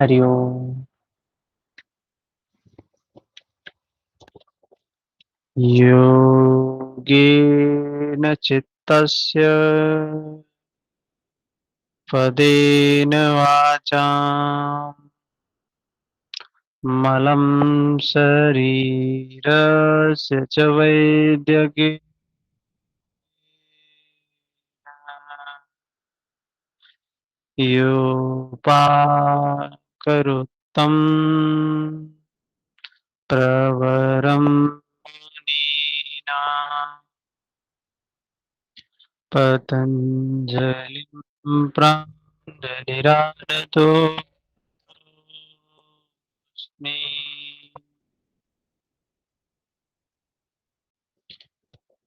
हरि ओम। योगेन चित्तस्य पदेन वाचाम् मलं शरीरस्य च वैद्यकेन योपाकरोत्तम् प्रवरं मुनीना पतञ्जलिं प्राञ्जलिरानतोऽस्मि।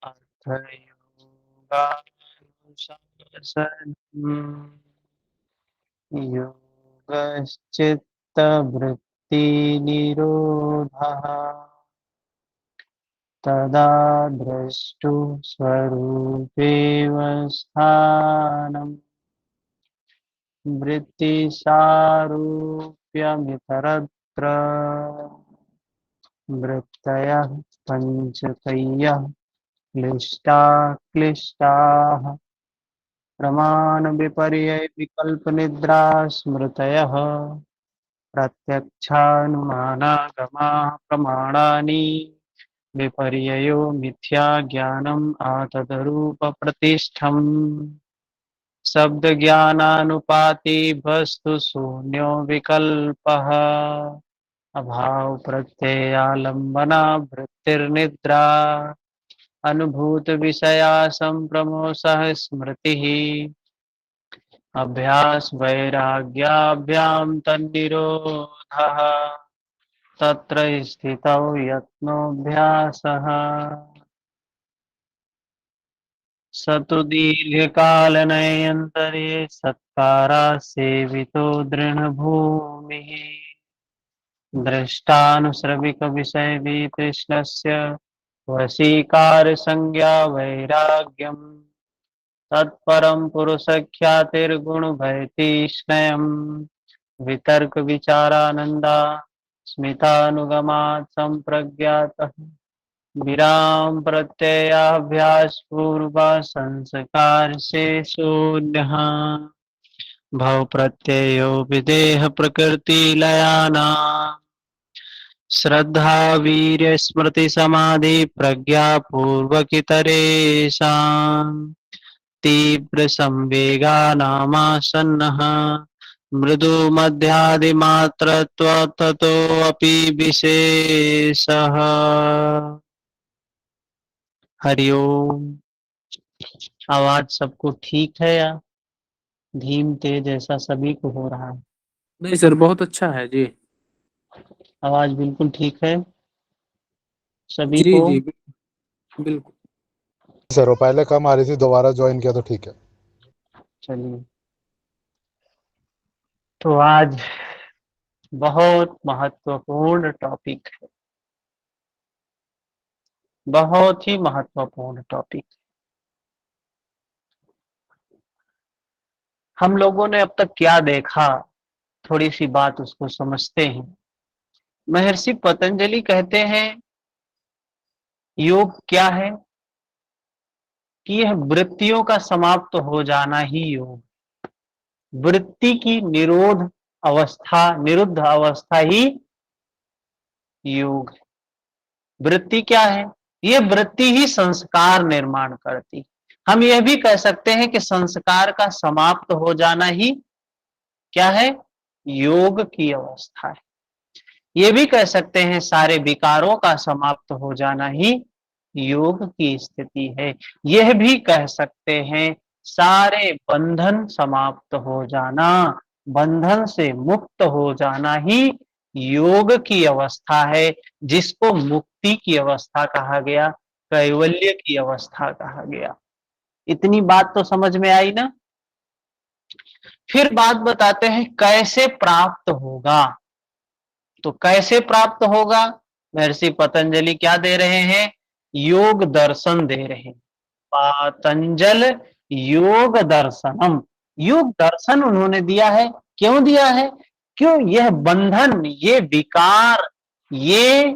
अर्थयोगानुशासनम् योगश्चित्तवृत्तिनिरोधः तदा द्रष्टु स्वरूपेव स्थानम् वृत्तिसारूप्यमितरत्र वृत्तयः पञ्चकय्यः क्लिष्टाः प्रमाणविपर्ययविकल्पनिद्रा स्मृतयः प्रत्यक्षानुमानागमाः प्रमाणानि विपर्ययो मिथ्या ज्ञानम् आतदरूपप्रतिष्ठम् शब्दज्ञानानुपाति वस्तु शून्यो विकल्पः अभाव प्रत्ययालम्बना वृत्तिर्निद्रा अनुभूत विषया संप्रमोषः स्मृतिः अभ्यास वैराग्याभ्यां तन्निरोधः तत्र स्थितौ यत्नोऽभ्यासः स तु दीर्घकालनयन्तरे सत्काराः सेवितो दृढभूमिः द्रष्टानुश्रविकविषयवितृष्णस्य वशीकारसंज्ञा वैराग्यम् तत्परं पुरुषख्यातिर्गुणभयतीक्ष्णयम् वितर्कविचारानन्दा स्मितानुगमात् सम्प्रज्ञातः विराम प्रत्ययाभ्यासपूर्वा संस्कारशेषोऽन्यः भव प्रत्ययो विदेह प्रकृतिलयानाम् श्रद्धा वीर्य स्मृति समाधि प्रज्ञा पूर्वकितरेषाम् तीव्र संवेगा नामासन्नः मृदु मध्यादिमात्रत्व ततोऽपि विशेषः। हरिओम। आवाज सबको ठीक है या धीम तेज ऐसा सभी को हो रहा है? नहीं सर, बहुत अच्छा है जी। आवाज बिल्कुल ठीक है सभी जी को? जी बिल्कुल। सर वो पहले कम आ रही थी, दोबारा ज्वाइन किया तो ठीक है। चलिए, तो आज बहुत महत्वपूर्ण टॉपिक है, बहुत ही महत्वपूर्ण टॉपिक। हम लोगों ने अब तक क्या देखा, थोड़ी सी बात उसको समझते हैं। महर्षि पतंजलि कहते हैं योग क्या है कि यह वृत्तियों का समाप्त हो जाना ही योग, वृत्ति की निरुद्ध अवस्था ही योग है। वृत्ति क्या है? ये वृत्ति ही संस्कार निर्माण करती। हम यह भी कह सकते हैं कि संस्कार का समाप्त हो जाना ही क्या है? योग की अवस्था है। ये भी कह सकते हैं सारे विकारों का समाप्त हो जाना ही योग की स्थिति है। यह भी कह सकते हैं सारे बंधन समाप्त हो जाना, बंधन से मुक्त हो जाना ही योग की अवस्था है, जिसको मुक्ति की अवस्था कहा गया, कैवल्य की अवस्था कहा गया। इतनी बात तो समझ में आई ना? फिर बात बताते हैं कैसे प्राप्त होगा। तो कैसे प्राप्त होगा? महर्षि पतंजलि क्या दे रहे हैं? योग दर्शन दे रहे हैं। पतंजल योग दर्शनम, योग दर्शन उन्होंने दिया है। क्यों दिया है? क्यों? यह बंधन, ये विकार, ये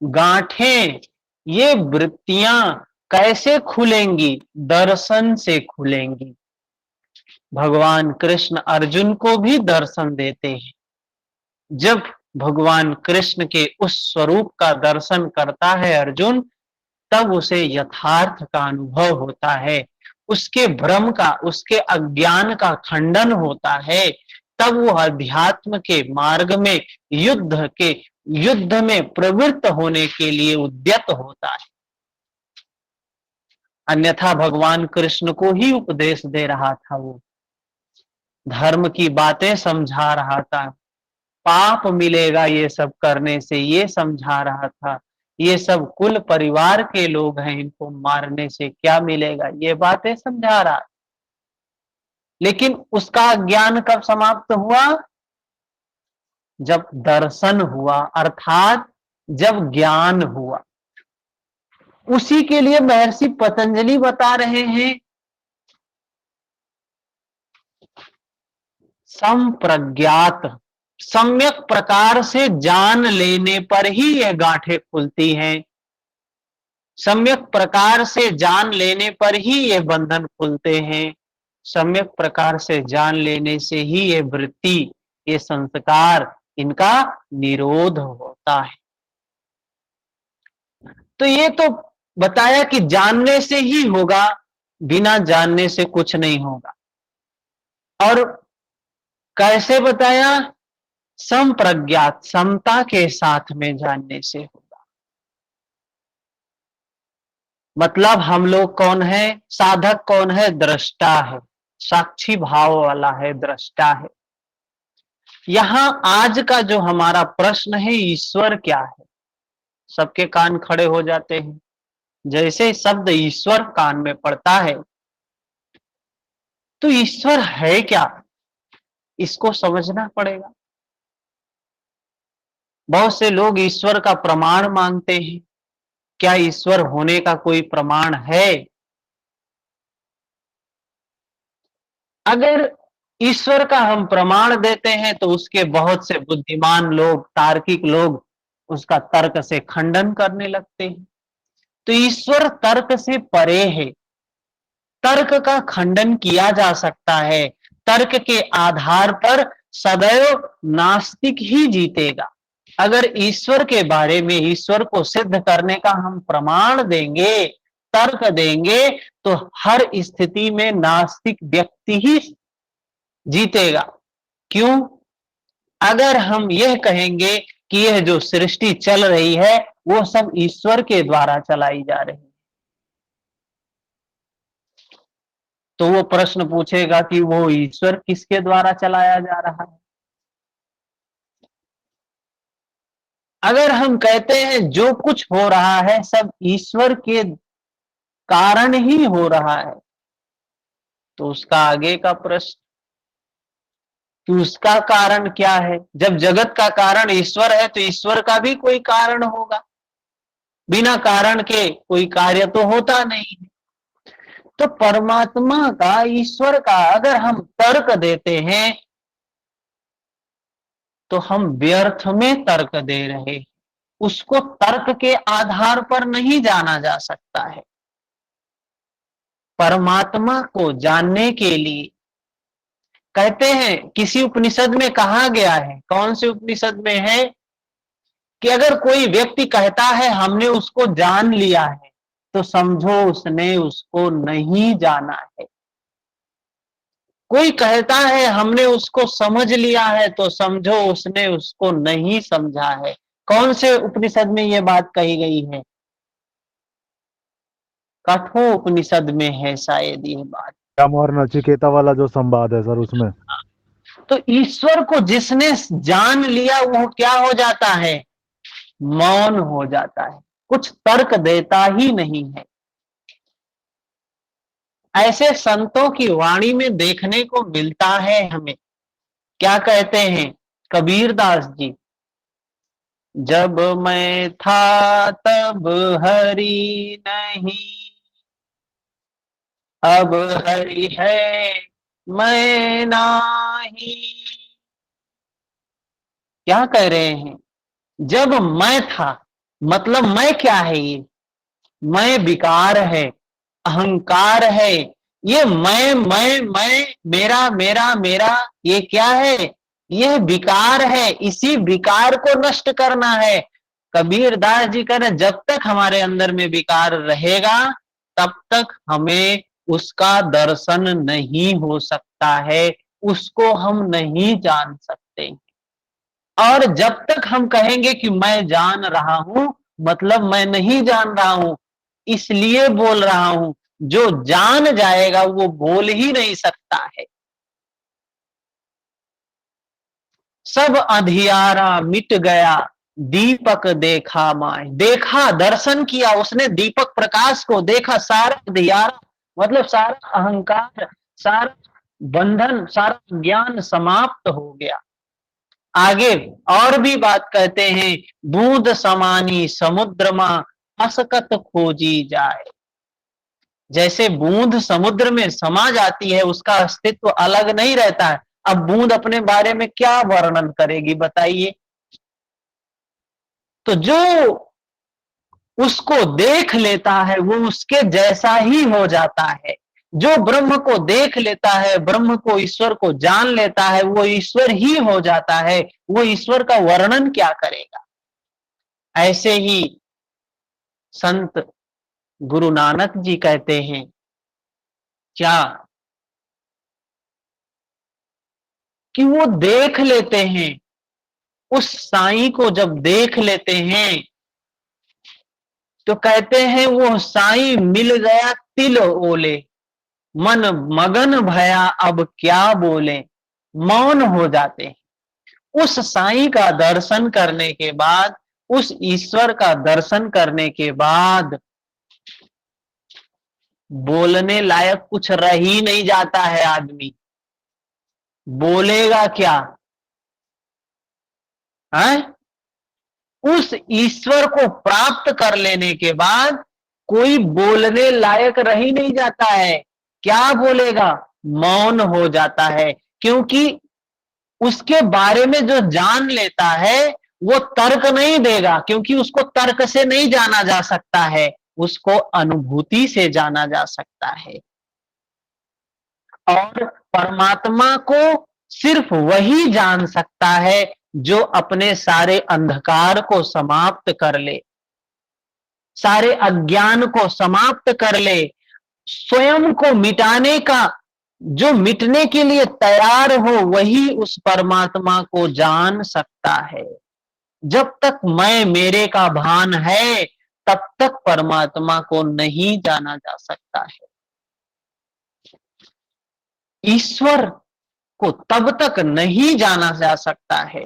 गांठें, ये वृत्तियां कैसे खुलेंगी? दर्शन से खुलेंगी। भगवान कृष्ण अर्जुन को भी दर्शन देते हैं। जब भगवान कृष्ण के उस स्वरूप का दर्शन करता है अर्जुन, तब उसे यथार्थ का अनुभव होता है, उसके भ्रम का, उसके अज्ञान का खंडन होता है। तब वो अध्यात्म के मार्ग में, युद्ध में प्रवृत्त होने के लिए उद्यत होता है। अन्यथा भगवान कृष्ण को ही उपदेश दे रहा था, वो धर्म की बातें समझा रहा था, पाप मिलेगा ये सब करने से ये समझा रहा था, ये सब कुल परिवार के लोग हैं, इनको मारने से क्या मिलेगा, ये बातें समझा रहा। लेकिन उसका ज्ञान कब समाप्त हुआ? जब दर्शन हुआ, अर्थात जब ज्ञान हुआ। उसी के लिए महर्षि पतंजलि बता रहे हैं, संप्रज्ञात, सम्यक प्रकार से जान लेने पर ही यह गांठें खुलती हैं। सम्यक प्रकार से जान लेने पर ही ये बंधन खुलते हैं। सम्यक प्रकार से जान लेने से ही ये वृत्ति, ये संस्कार, इनका निरोध होता है। तो ये तो बताया कि जानने से ही होगा, बिना जानने से कुछ नहीं होगा। और कैसे बताया? संप्रज्ञात, समता के साथ में जानने से होगा। मतलब हम लोग कौन है? साधक कौन है? दृष्टा है, साक्षी भाव वाला है, दृष्टा है। यहां आज का जो हमारा प्रश्न है, ईश्वर क्या है? सबके कान खड़े हो जाते हैं जैसे शब्द ईश्वर कान में पड़ता है। तो ईश्वर है क्या, इसको समझना पड़ेगा। बहुत से लोग ईश्वर का प्रमाण मांगते हैं। क्या ईश्वर होने का कोई प्रमाण है? अगर ईश्वर का हम प्रमाण देते हैं तो उसके बहुत से बुद्धिमान लोग, तार्किक लोग उसका तर्क से खंडन करने लगते हैं। तो ईश्वर तर्क से परे है, तर्क का खंडन किया जा सकता है। तर्क के आधार पर सदैव नास्तिक ही जीतेगा। अगर ईश्वर के बारे में, ईश्वर को सिद्ध करने का हम प्रमाण देंगे, तर्क देंगे, तो हर स्थिति में नास्तिक व्यक्ति ही जीतेगा। क्यों? अगर हम यह कहेंगे कि यह जो सृष्टि चल रही है वो सब ईश्वर के द्वारा चलाई जा रही है, तो वो प्रश्न पूछेगा कि वो ईश्वर किसके द्वारा चलाया जा रहा है। अगर हम कहते हैं जो कुछ हो रहा है सब ईश्वर के कारण ही हो रहा है, तो उसका आगे का प्रश्न कि उसका कारण क्या है? जब जगत का कारण ईश्वर है तो ईश्वर का भी कोई कारण होगा, बिना कारण के कोई कार्य तो होता नहीं है। तो परमात्मा का, ईश्वर का अगर हम तर्क देते हैं तो हम व्यर्थ में तर्क दे रहे हैं। उसको तर्क के आधार पर नहीं जाना जा सकता है। परमात्मा को जानने के लिए कहते हैं, किसी उपनिषद में कहा गया है, कौन से उपनिषद में है, कि अगर कोई व्यक्ति कहता है हमने उसको जान लिया है, तो समझो उसने उसको नहीं जाना है। कोई कहता है हमने उसको समझ लिया है, तो समझो उसने उसको नहीं समझा है। कौन से उपनिषद में यह बात कही गई है? कठोर उपनिषद में है शायद ये बात। यम और नचिकेता वाला जो संवाद है सर, उसमें। तो ईश्वर को जिसने जान लिया वो क्या हो जाता है? मौन हो जाता है, कुछ तर्क देता ही नहीं है। ऐसे संतों की वाणी में देखने को मिलता है हमें। क्या कहते हैं कबीरदास जी? जब मैं था तब हरि नहीं, अब हरि है मैं नाही, क्या कह रहे हैं? जब मैं था, मतलब मैं क्या है? ये मैं विकार है, अहंकार है। ये मैं, मेरा मेरा मेरा, ये क्या है? यह विकार है। इसी विकार को नष्ट करना है। कबीर दास जी कह रहे जब तक हमारे अंदर में विकार रहेगा तब तक हमें उसका दर्शन नहीं हो सकता है, उसको हम नहीं जान सकते। और जब तक हम कहेंगे कि मैं जान रहा हूं, मतलब मैं नहीं जान रहा हूं, इसलिए बोल रहा हूं। जो जान जाएगा वो बोल ही नहीं सकता है। सब अंधियारा मिट गया, दीपक देखा माए। देखा, दर्शन किया उसने दीपक प्रकाश को, देखा सारा अंधियारा, मतलब सारा अहंकार, सारा बंधन, सारा ज्ञान समाप्त हो गया। आगे और भी बात कहते हैं, बूंद समानी समुद्र में असकत खोजी जाए। जैसे बूंद समुद्र में समा जाती है, उसका अस्तित्व अलग नहीं रहता है। अब बूंद अपने बारे में क्या वर्णन करेगी बताइए? तो जो उसको देख लेता है वो उसके जैसा ही हो जाता है। जो ब्रह्म को देख लेता है, ब्रह्म को, ईश्वर को जान लेता है, वो ईश्वर ही हो जाता है। वो ईश्वर का वर्णन क्या करेगा? ऐसे ही संत गुरु नानक जी कहते हैं क्या? कि वो देख लेते हैं, उस साईं को जब देख लेते हैं तो कहते हैं वो साईं मिल गया तिल ओले, मन मगन भया अब क्या बोले, मौन हो जाते हैं। उस साईं का दर्शन करने के बाद, उस ईश्वर का दर्शन करने के बाद बोलने लायक कुछ रह ही नहीं जाता है। आदमी बोलेगा क्या है? उस ईश्वर को प्राप्त कर लेने के बाद कोई बोलने लायक रह ही नहीं जाता है। क्या बोलेगा? मौन हो जाता है। क्योंकि उसके बारे में जो जान लेता है वो तर्क नहीं देगा, क्योंकि उसको तर्क से नहीं जाना जा सकता है, उसको अनुभूति से जाना जा सकता है। और परमात्मा को सिर्फ वही जान सकता है जो अपने सारे अंधकार को समाप्त कर ले, सारे अज्ञान को समाप्त कर ले, स्वयं को मिटाने का, जो मिटने के लिए तैयार हो वही उस परमात्मा को जान सकता है। जब तक मैं मेरे का भान है तब तक परमात्मा को नहीं जाना जा सकता है। ईश्वर को तब तक नहीं जाना जा सकता है।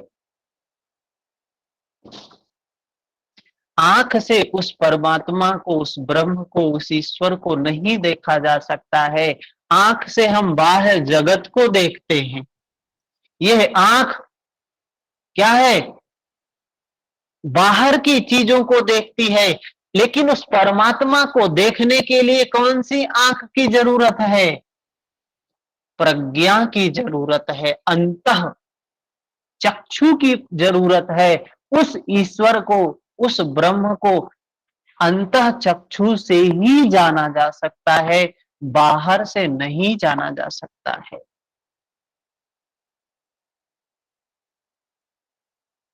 आंख से उस परमात्मा को, उस ब्रह्म को, उस ईश्वर को नहीं देखा जा सकता है। आंख से हम बाहर जगत को देखते हैं। यह आंख क्या है? बाहर की चीजों को देखती है। लेकिन उस परमात्मा को देखने के लिए कौन सी आंख की जरूरत है? प्रज्ञा की जरूरत है, अंतः चक्षु की जरूरत है। उस ईश्वर को, उस ब्रह्म को अंतः चक्षु से ही जाना जा सकता है, बाहर से नहीं जाना जा सकता है।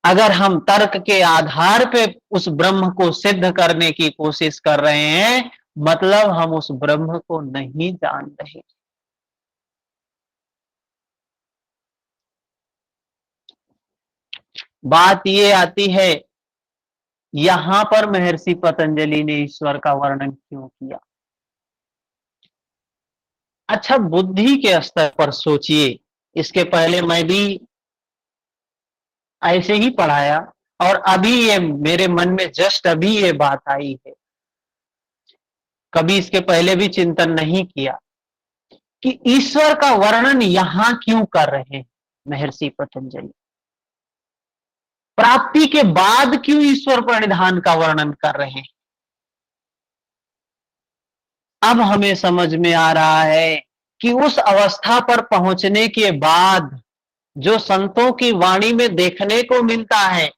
अगर हम तर्क के आधार पे उस ब्रह्म को सिद्ध करने की कोशिश कर रहे हैं, मतलब हम उस ब्रह्म को नहीं जान रहे। बात ये आती है, यहां पर महर्षि पतंजलि ने ईश्वर का वर्णन क्यों किया? अच्छा, बुद्धि के स्तर पर सोचिए। इसके पहले मैं भी ऐसे ही पढ़ाया और अभी ये मेरे मन में जस्ट अभी ये बात आई है। कभी इसके पहले भी चिंतन नहीं किया कि ईश्वर का वर्णन यहां क्यों कर रहे हैं महर्षि पतंजलि। प्राप्ति के बाद क्यों ईश्वर प्रणिधान का वर्णन कर रहे हैं? अब हमें समझ में आ रहा है कि उस अवस्था पर पहुंचने के बाद जो संतों की वाणी में देखने को मिलता है।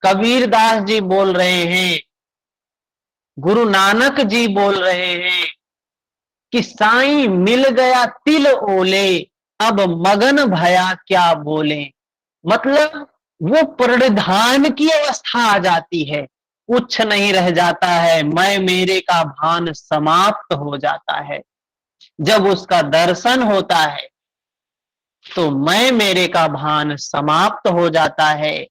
कबीर दास जी बोल रहे हैं, गुरु नानक जी बोल रहे हैं कि साईं मिल गया तिल ओले, अब मगन भया क्या बोले। मतलब वो परिधान की अवस्था आ जाती है, कुछ नहीं रह जाता है, मैं मेरे का भान समाप्त हो जाता है। जब उसका दर्शन होता है तो मैं मेरे का भान समाप्त हो जाता है।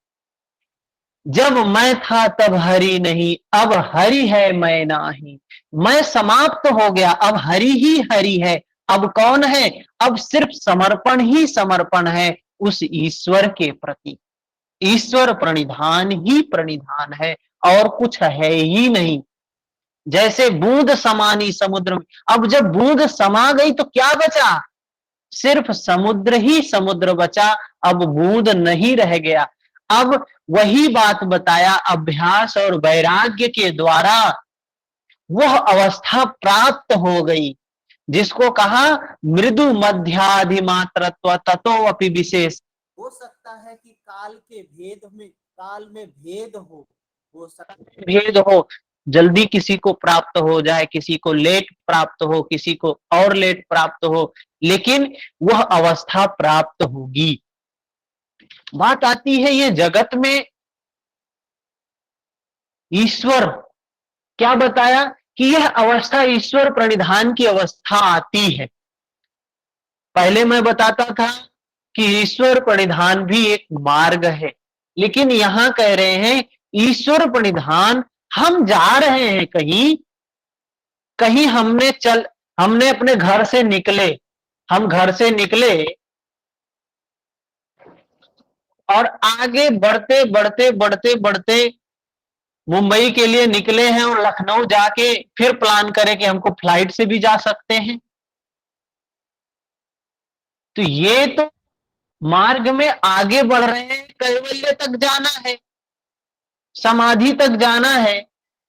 जब मैं था तब हरि नहीं, अब हरि है मैं नाही। मैं समाप्त हो गया, अब हरि ही हरि है। अब कौन है? अब सिर्फ समर्पण ही समर्पण है उस ईश्वर के प्रति। ईश्वर प्रणिधान ही प्रणिधान है और कुछ है ही नहीं। जैसे बूंद समानी समुद्र में, अब जब बूंद समा गई तो क्या बचा? सिर्फ समुद्र ही समुद्र बचा, अब बूंद नहीं रह गया। अब वही बात बताया, अभ्यास और वैराग्य के द्वारा वह अवस्था प्राप्त हो गई जिसको कहा मृदु मध्याधिमात्रत्व ततो अपि विशेष। हो सकता है कि काल में भेद हो सकता है भेद हो, जल्दी किसी को प्राप्त हो जाए, किसी को लेट प्राप्त हो, किसी को और लेट प्राप्त हो, लेकिन वह अवस्था प्राप्त होगी। बात आती है ये जगत में ईश्वर क्या बताया कि यह अवस्था ईश्वर प्रणिधान की अवस्था आती है। पहले मैं बताता था कि ईश्वर प्रणिधान भी एक मार्ग है, लेकिन यहां कह रहे हैं ईश्वर प्रणिधान हम जा रहे हैं कहीं, कहीं हमने अपने घर से निकले, हम घर से निकले और आगे बढ़ते बढ़ते बढ़ते बढ़ते मुंबई के लिए निकले हैं और लखनऊ जाके फिर प्लान करें कि हमको फ्लाइट से भी जा सकते हैं। तो ये तो मार्ग में आगे बढ़ रहे हैं, कैवल्य तक जाना है, समाधि तक जाना है।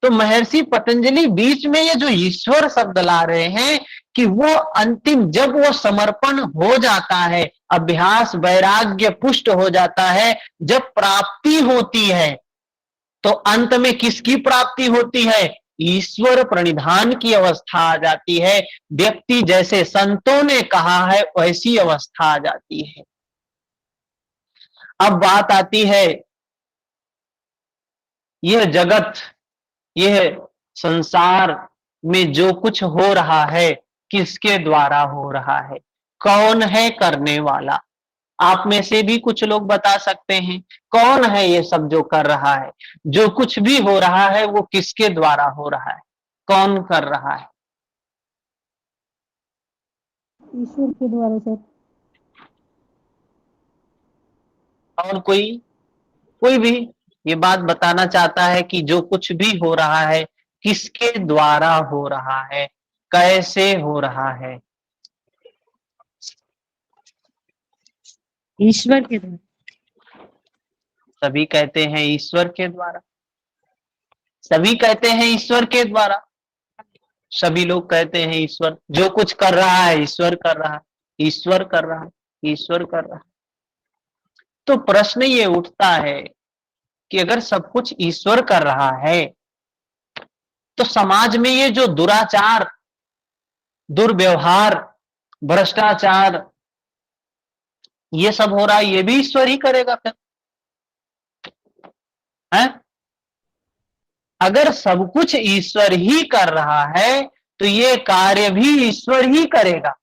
तो महर्षि पतंजलि बीच में ये जो ईश्वर शब्द ला रहे हैं कि वो अंतिम, जब वो समर्पण हो जाता है, अभ्यास वैराग्य पुष्ट हो जाता है, जब प्राप्ति होती है, तो अंत में किसकी प्राप्ति होती है? ईश्वर प्रणिधान की अवस्था आ जाती है। व्यक्ति जैसे संतों ने कहा है वैसी अवस्था आ जाती है। अब बात आती है यह जगत, यह संसार में जो कुछ हो रहा है किसके द्वारा हो रहा है? कौन है करने वाला? आप में से भी कुछ लोग बता सकते हैं कौन है ये सब जो कर रहा है? जो कुछ भी हो रहा है वो किसके द्वारा हो रहा है? कौन कर रहा है? ईश्वर के द्वारा सर। और कोई भी ये बात बताना चाहता है कि जो कुछ भी हो रहा है किसके द्वारा हो रहा है, कैसे हो रहा है? ईश्वर के द्वारा। सभी कहते हैं ईश्वर के द्वारा, सभी कहते हैं ईश्वर के द्वारा, सभी लोग कहते हैं ईश्वर जो कुछ कर रहा है ईश्वर कर रहा है, ईश्वर कर रहा है, ईश्वर कर रहा है। तो प्रश्न ये उठता है कि अगर सब कुछ ईश्वर कर रहा है तो समाज में ये जो दुराचार, दुर्व्यवहार, भ्रष्टाचार ये सब हो रहा है, ये भी ईश्वर ही करेगा फिर है? अगर सब कुछ ईश्वर ही कर रहा है तो ये कार्य भी ईश्वर ही करेगा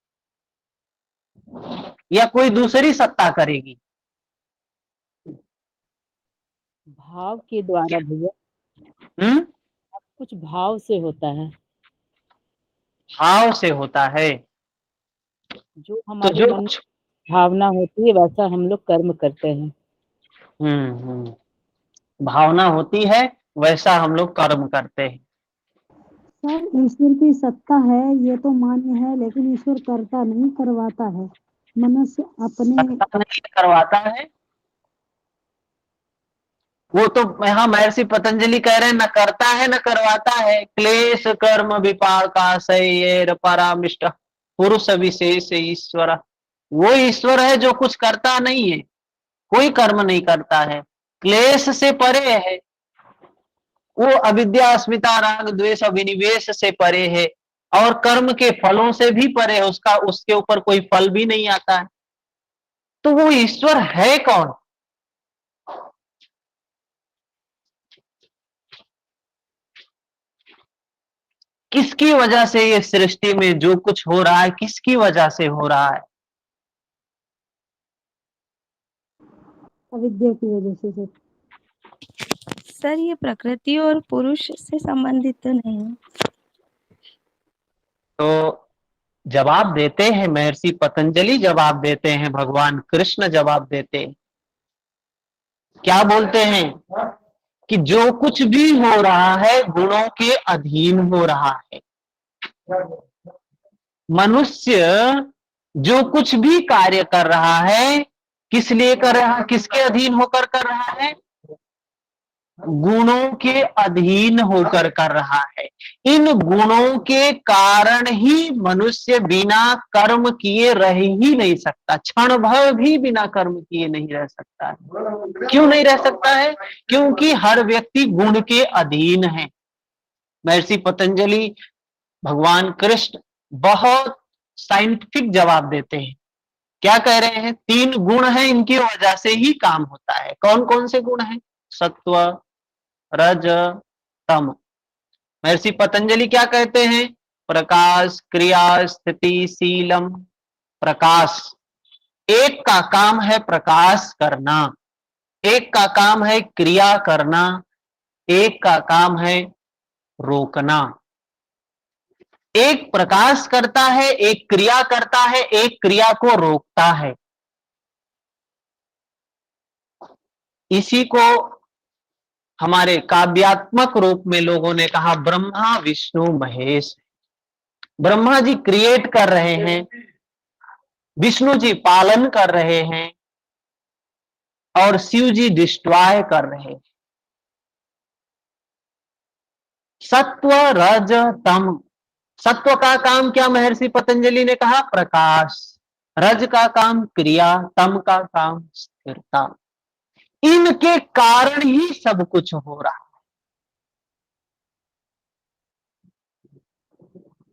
या कोई दूसरी सत्ता करेगी? भाव के द्वारा भैया, सब कुछ भाव से होता है। भाव से होता है। जो तो हमारे जो मन में भावना होती है वैसा हम लोग कर्म करते हैं। भावना होती है वैसा हम लोग कर्म करते हैं। सर ईश्वर की सत्ता है ये तो मान्य है, लेकिन ईश्वर करता नहीं, करवाता है। मनुष्य अपने सत्ता नहीं करवाता है, वो तो यहाँ महर्षि पतंजलि कह रहे हैं न करता है न करवाता है। क्लेश कर्म विपाकाशयर परामिष्ट पुरुष विशेष ईश्वर वो ईश्वर है जो कुछ करता नहीं है, कोई कर्म नहीं करता है, क्लेश से परे है, वो अविद्या अस्मिता राग द्वेष अभिनिवेश से परे है और कर्म के फलों से भी परे है, उसका उसके ऊपर कोई फल भी नहीं आता है। तो वो ईश्वर है कौन? किसकी वजह से ये सृष्टि में जो कुछ हो रहा है किसकी वजह से हो रहा है? अविद्या की वजह से सर। सर ये प्रकृति और पुरुष से संबंधित तो नहीं है? तो जवाब देते हैं महर्षि पतंजलि, जवाब देते हैं भगवान कृष्ण, जवाब देते हैं। क्या बोलते हैं कि जो कुछ भी हो रहा है गुणों के अधीन हो रहा है। मनुष्य जो कुछ भी कार्य कर रहा है किस लिए कर रहा है, किसके अधीन होकर कर रहा है? गुणों के अधीन होकर कर रहा है। इन गुणों के कारण ही मनुष्य बिना कर्म किए रह ही नहीं सकता, क्षण भर भी बिना कर्म किए नहीं रह सकता है। क्यों नहीं रह सकता है? क्योंकि हर व्यक्ति गुण के अधीन है। महर्षि पतंजलि भगवान कृष्ण बहुत साइंटिफिक जवाब देते हैं। क्या कह रहे हैं? 3 गुण हैं, इनकी वजह से ही काम होता है। कौन कौन से गुण हैं? सत्व, रज, तम। महर्षि पतंजलि क्या कहते हैं? प्रकाश, क्रिया, स्थिति, शीलम। प्रकाश, एक का काम है प्रकाश करना, एक का काम है क्रिया करना, एक का काम है रोकना। एक प्रकाश करता है, एक क्रिया करता है, एक क्रिया को रोकता है। इसी को हमारे काव्यात्मक रूप में लोगों ने कहा ब्रह्मा विष्णु महेश। ब्रह्मा जी क्रिएट कर रहे हैं, विष्णु जी पालन कर रहे हैं और शिव जी डिस्ट्रॉय कर रहे हैं। सत्व रज तम। सत्व का काम क्या महर्षि पतंजलि ने कहा? प्रकाश। रज का काम क्रिया, तम का काम स्थिरता। इनके कारण ही सब कुछ हो रहा है।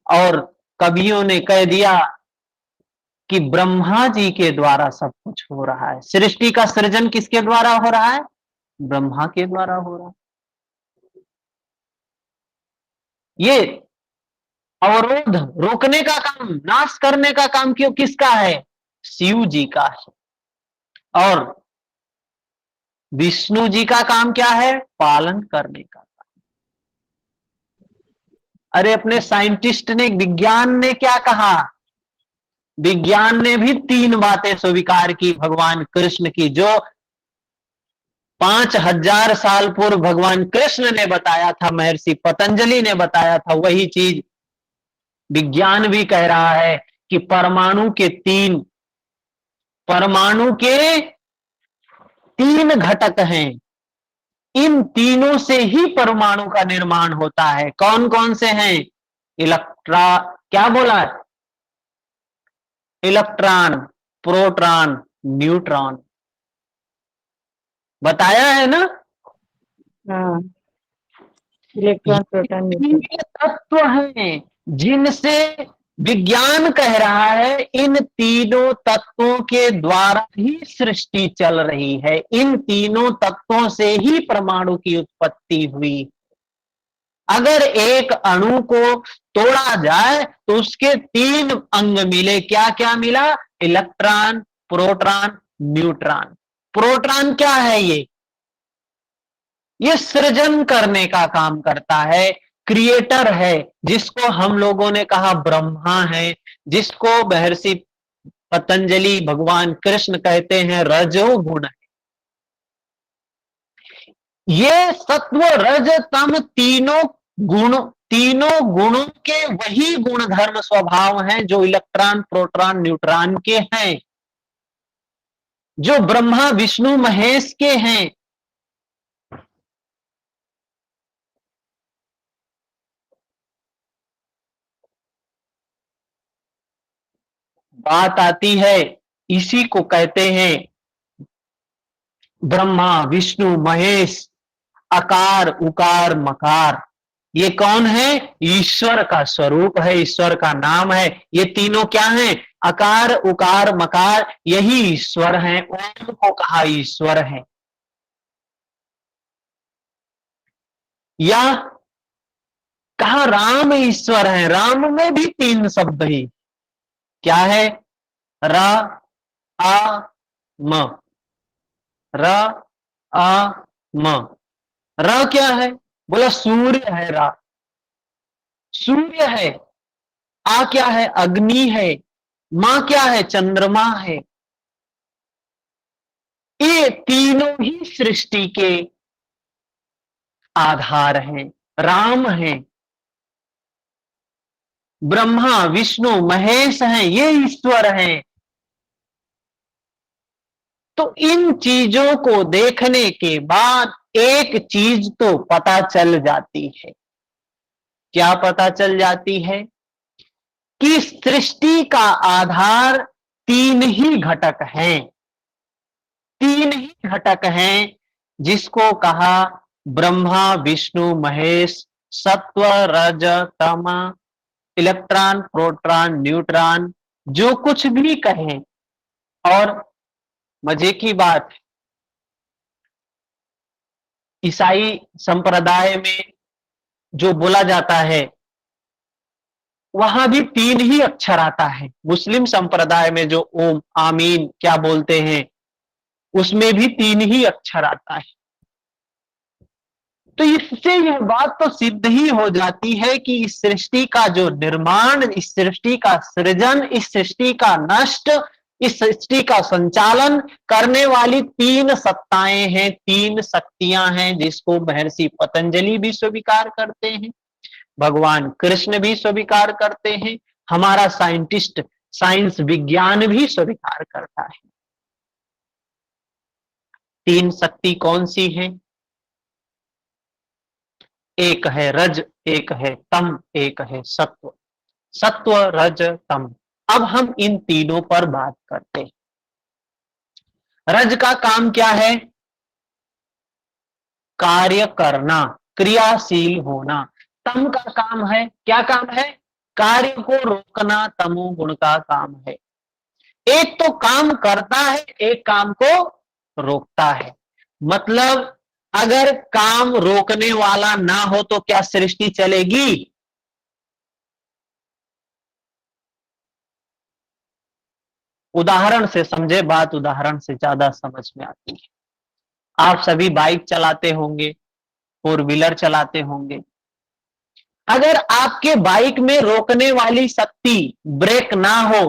और कवियों ने कह दिया कि ब्रह्मा जी के द्वारा सब कुछ हो रहा है। सृष्टि का सृजन किसके द्वारा हो रहा है? ब्रह्मा के द्वारा हो रहा है। ये अवरोध रोकने का काम, नाश करने का काम क्यों किसका है? शिव जी का है। और विष्णु जी का काम क्या है? पालन करने का। अरे अपने साइंटिस्ट ने, विज्ञान ने क्या कहा? विज्ञान ने भी 3 बातें स्वीकार की भगवान कृष्ण की, जो 5000 साल पूर्व भगवान कृष्ण ने बताया था, महर्षि पतंजलि ने बताया था, वही चीज विज्ञान भी कह रहा है कि परमाणु के 3 घटक हैं। इन तीनों से ही परमाणु का निर्माण होता है। कौन कौन से हैं? क्या बोला है? Electron, proton, neutron. बताया है ना? हाँ, इलेक्ट्रॉन प्रोटॉन न्यूट्रॉन। ये तत्व हैं जिनसे विज्ञान कह रहा है इन तीनों तत्वों के द्वारा ही सृष्टि चल रही है। इन तीनों तत्वों से ही परमाणु की उत्पत्ति हुई। अगर एक अणु को तोड़ा जाए तो उसके 3 अंग मिले। क्या क्या मिला? Electron, proton, neutron. प्रोटॉन क्या है? ये सृजन करने का काम करता है, क्रिएटर है, जिसको हम लोगों ने कहा ब्रह्मा है, जिसको महर्षि पतंजलि भगवान कृष्ण कहते हैं रजोगुण है। ये सत्व रज तम तीनों गुणों के वही गुण धर्म स्वभाव हैं जो इलेक्ट्रॉन, प्रोटॉन, न्यूट्रॉन के हैं, जो ब्रह्मा विष्णु महेश के हैं। बात आती है इसी को कहते हैं ब्रह्मा विष्णु महेश, आकार उकार मकार। ये कौन है? ईश्वर का स्वरूप है, ईश्वर का नाम है। ये तीनों क्या है? आकार उकार मकार, यही ईश्वर है। ओम को कहा ईश्वर है। या कहा राम ईश्वर है। राम में भी तीन शब्द ही क्या है? र आ म, र आ म। र क्या है? बोला सूर्य है। रा सूर्य है। आ क्या है? अग्नि है। मां क्या है? चंद्रमा है। ये तीनों ही सृष्टि के आधार हैं, राम हैं। ब्रह्मा विष्णु महेश हैं, ये ईश्वर हैं। तो इन चीजों को देखने के बाद एक चीज तो पता चल जाती है। क्या पता चल जाती है? कि सृष्टि का आधार तीन ही घटक हैं। तीन ही घटक हैं, जिसको कहा ब्रह्मा विष्णु महेश, सत्व रज तम, इलेक्ट्रॉन प्रोटॉन न्यूट्रॉन, जो कुछ भी कहें। और मजे की बात, ईसाई संप्रदाय में जो बोला जाता है वहां भी तीन ही अक्षर आता है। मुस्लिम संप्रदाय में जो ओम आमीन क्या बोलते हैं उसमें भी तीन ही अक्षर आता है। तो इससे यह बात तो सिद्ध ही हो जाती है कि इस सृष्टि का जो निर्माण, इस सृष्टि का सृजन, इस सृष्टि का नष्ट, इस सृष्टि का संचालन करने वाली तीन सत्ताएं हैं, तीन शक्तियां हैं, जिसको महर्षि पतंजलि भी स्वीकार करते हैं, भगवान कृष्ण भी स्वीकार करते हैं, हमारा साइंटिस्ट साइंस विज्ञान भी स्वीकार करता है। तीन शक्ति कौन सी है? एक है रज, एक है तम, एक है सत्व। सत्व रज तम। अब हम इन तीनों पर बात करते हैं। रज का काम क्या है? कार्य करना, क्रियाशील होना। तम का काम है, क्या काम है? कार्य को रोकना, तमोगुण का काम है। एक तो काम करता है, एक काम को रोकता है। मतलब अगर काम रोकने वाला ना हो तो क्या सृष्टि चलेगी? उदाहरण से समझे बात, उदाहरण से ज्यादा समझ में आती है। आप सभी बाइक चलाते होंगे, फोर व्हीलर चलाते होंगे। अगर आपके बाइक में रोकने वाली शक्ति ब्रेक ना हो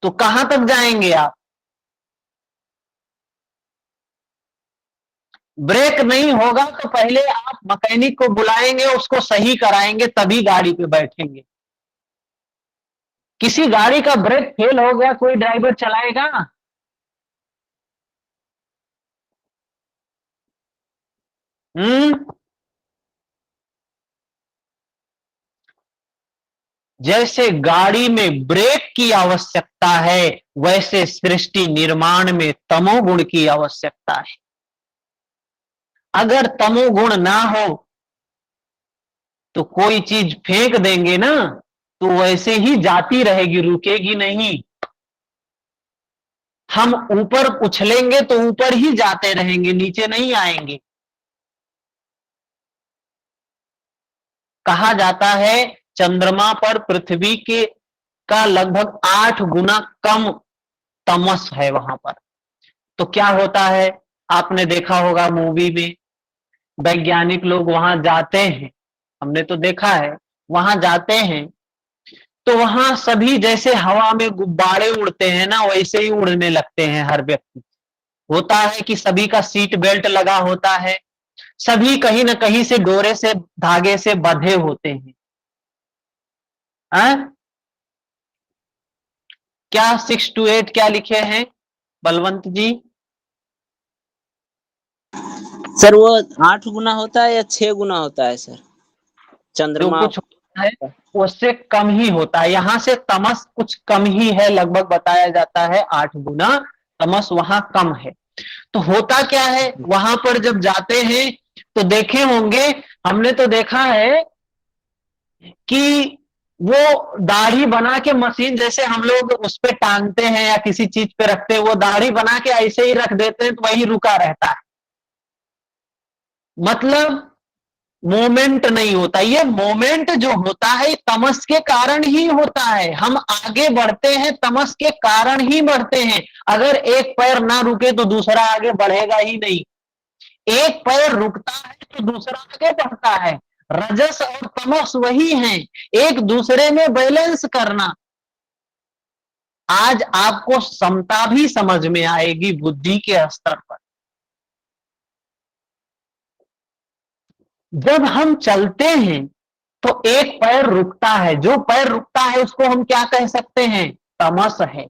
तो कहां तक जाएंगे आप? ब्रेक नहीं होगा तो पहले आप मैकेनिक को बुलाएंगे, उसको सही कराएंगे, तभी गाड़ी पे बैठेंगे। किसी गाड़ी का ब्रेक फेल हो गया, कोई ड्राइवर चलाएगा? जैसे गाड़ी में ब्रेक की आवश्यकता है, वैसे सृष्टि निर्माण में तमोगुण की आवश्यकता है। अगर तमोगुण ना हो तो कोई चीज फेंक देंगे ना तो वैसे ही जाती रहेगी, रुकेगी नहीं। हम ऊपर उछलेंगे तो ऊपर ही जाते रहेंगे, नीचे नहीं आएंगे। कहा जाता है चंद्रमा पर पृथ्वी के का लगभग 8 गुना कम तमस है वहां पर। तो क्या होता है, आपने देखा होगा मूवी में, वैज्ञानिक लोग वहां जाते हैं, हमने तो देखा है, वहां जाते हैं तो वहां सभी जैसे हवा में गुब्बारे उड़ते हैं ना, वैसे ही उड़ने लगते हैं हर व्यक्ति। होता है कि सभी का सीट बेल्ट लगा होता है, सभी कहीं ना कहीं से डोरे से धागे से बंधे होते हैं। क्या 6 to 8 क्या लिखे हैं बलवंत जी? सर वो 8 गुना होता है या 6 गुना होता है सर? जो चंद्रमा कुछ है उससे कम ही होता है। यहाँ से तमस कुछ कम ही है, लगभग बताया जाता है 8 गुना तमस वहां कम है। तो होता क्या है, वहां पर जब जाते हैं तो देखे होंगे, हमने तो देखा है कि वो दाढ़ी बना के मशीन जैसे हम लोग उस पे टांगते हैं या किसी चीज पे रखते हैं, वो दाढ़ी बना के ऐसे ही रख देते हैं तो वही रुका रहता है, मतलब मोमेंट नहीं होता। ये मोमेंट जो होता है तमस के कारण ही होता है। हम आगे बढ़ते हैं तमस के कारण ही बढ़ते हैं। अगर एक पैर ना रुके तो दूसरा आगे बढ़ेगा ही नहीं, एक पैर रुकता है तो दूसरा आगे बढ़ता है। रजस और तमस वही हैं, एक दूसरे में बैलेंस करना। आज आपको समता भी समझ में आएगी बुद्धि के स्तर पर। जब हम चलते हैं तो एक पैर रुकता है, जो पैर रुकता है उसको हम क्या कह सकते हैं, तमस है,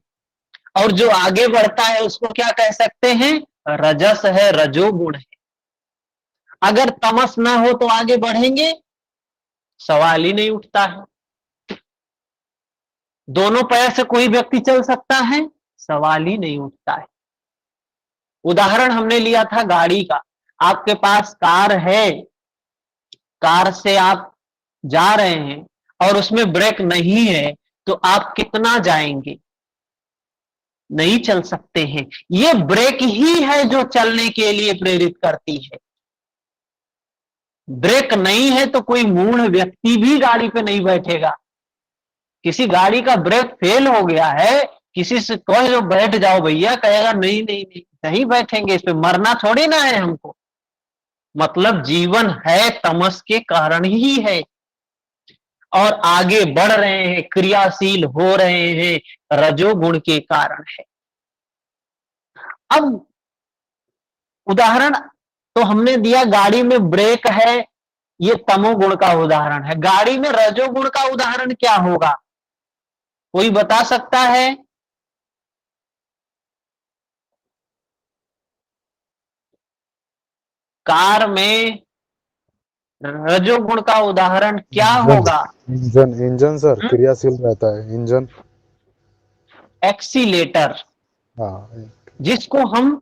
और जो आगे बढ़ता है उसको क्या कह सकते हैं, रजस है, रजोगुण है। अगर तमस ना हो तो आगे बढ़ेंगे, सवाल ही नहीं उठता है। दोनों पैर से कोई व्यक्ति चल सकता है, सवाल ही नहीं उठता है। उदाहरण हमने लिया था गाड़ी का। आपके पास कार है, कार से आप जा रहे हैं और उसमें ब्रेक नहीं है तो आप कितना जाएंगे, नहीं चल सकते हैं। ये ब्रेक ही है जो चलने के लिए प्रेरित करती है। ब्रेक नहीं है तो कोई मूढ़ व्यक्ति भी गाड़ी पे नहीं बैठेगा। किसी गाड़ी का ब्रेक फेल हो गया है, किसी से कहो जो बैठ जाओ भैया, कहेगा नहीं नहीं नहीं, नहीं बैठेंगे, इस पे मरना थोड़ी ना है हमको। मतलब जीवन है तमस के कारण ही है, और आगे बढ़ रहे हैं, क्रियाशील हो रहे हैं, रजोगुण के कारण है। अब उदाहरण तो हमने दिया, गाड़ी में ब्रेक है, ये तमोगुण का उदाहरण है। गाड़ी में रजोगुण का उदाहरण क्या होगा, कोई बता सकता है? कार में रजोगुण का उदाहरण क्या होगा? इंजन, इंजन सर क्रियाशील रहता है, इंजन। एक्सीलेटर, हाँ, जिसको हम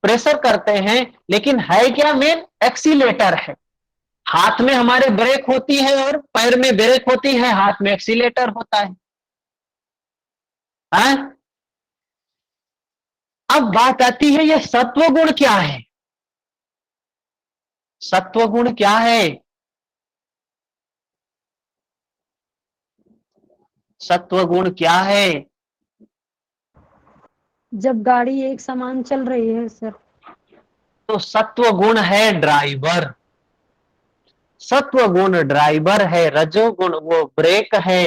प्रेशर करते हैं, लेकिन है क्या, मेन एक्सीलेटर है। हाथ में हमारे ब्रेक होती है और पैर में ब्रेक होती है, हाथ में एक्सीलेटर होता है। हाँ? अब बात आती है, ये सत्व गुण क्या है? सत्व गुण क्या है? सत्व गुण क्या है? जब गाड़ी एक समान चल रही है सर। तो सत्व गुण है ड्राइवर, सत्व गुण ड्राइवर है, रजोगुण वो ब्रेक है,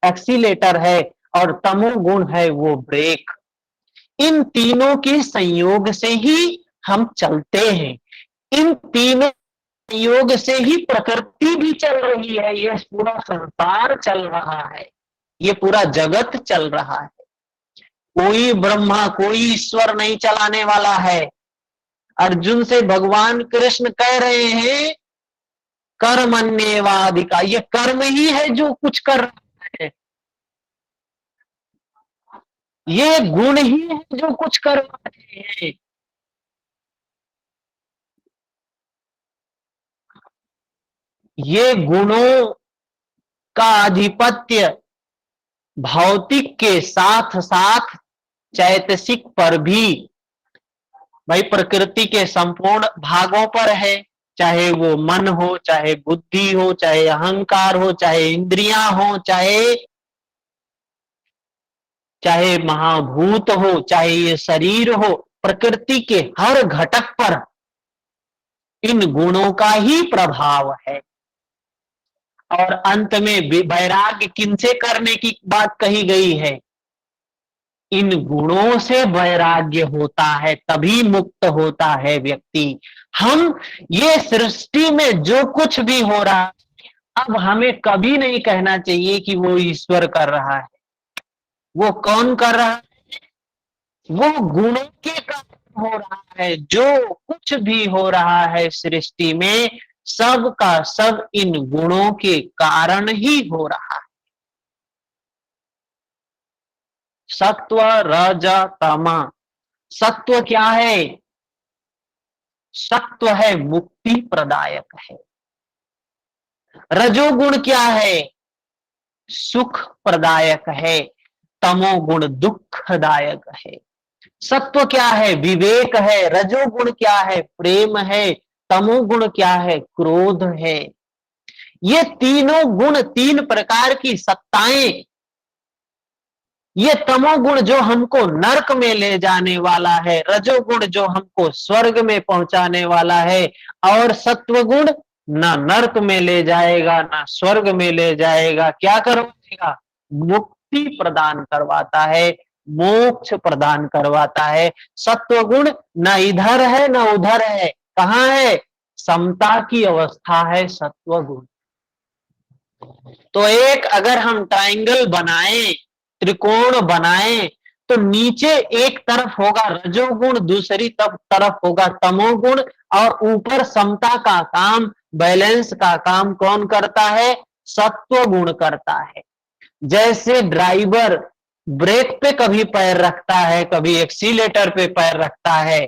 एक्सीलेटर है, और तमोगुण है वो ब्रेक। इन तीनों के संयोग से ही हम चलते हैं, इन तीनों संयोग से ही प्रकृति भी चल रही है, ये पूरा संसार चल रहा है, ये पूरा जगत चल रहा है। कोई ब्रह्मा, कोई ईश्वर नहीं चलाने वाला है। अर्जुन से भगवान कृष्ण कह रहे हैं कर्मण्येवाधिका, ये कर्म ही है जो कुछ कर रहा है, ये गुण ही है जो कुछ कर रहे हैं। ये गुणों का आधिपत्य भौतिक के साथ साथ चैतसिक पर भी, भाई प्रकृति के संपूर्ण भागों पर है, चाहे वो मन हो, चाहे बुद्धि हो, चाहे अहंकार हो, चाहे इंद्रियां हो, चाहे महाभूत हो, चाहे ये शरीर हो, प्रकृति के हर घटक पर इन गुणों का ही प्रभाव है। और अंत में वैराग्य किनसे करने की बात कही गई है? इन गुणों से वैराग्य होता है, तभी मुक्त होता है व्यक्ति। हम ये सृष्टि में जो कुछ भी हो रहा है, अब हमें कभी नहीं कहना चाहिए कि वो ईश्वर कर रहा है। वो कौन कर रहा है? वो गुणों के कारण हो रहा है। जो कुछ भी हो रहा है सृष्टि में, सब का सब इन गुणों के कारण ही हो रहा है। सत्व रज तमा। सत्व क्या है? सत्व है मुक्ति प्रदायक है। रजोगुण क्या है? सुख प्रदायक है। तमोगुण दुखदायक है। सत्व क्या है? विवेक है। रजोगुण क्या है? प्रेम है। तमोगुण क्या है? क्रोध है। ये तीनों गुण, तीन प्रकार की सत्ताएं, ये तमोगुण जो हमको नरक में ले जाने वाला है, रजोगुण जो हमको स्वर्ग में पहुंचाने वाला है, और सत्वगुण ना नरक में ले जाएगा ना स्वर्ग में ले जाएगा। क्या करवाएगा? मुक्ति प्रदान करवाता है, मोक्ष प्रदान करवाता है। सत्वगुण ना इधर है ना उधर है, कहां है? समता की अवस्था है सत्वगुण। तो एक अगर हम ट्रायंगल बनाएं, त्रिकोण बनाएं, तो नीचे एक तरफ होगा रजोगुण, दूसरी तरफ होगा तमोगुण, और ऊपर समता का काम, बैलेंस का काम कौन करता है? सत्व गुण करता है। जैसे ड्राइवर ब्रेक पे कभी पैर रखता है, कभी एक्सीलेटर पे पैर रखता है,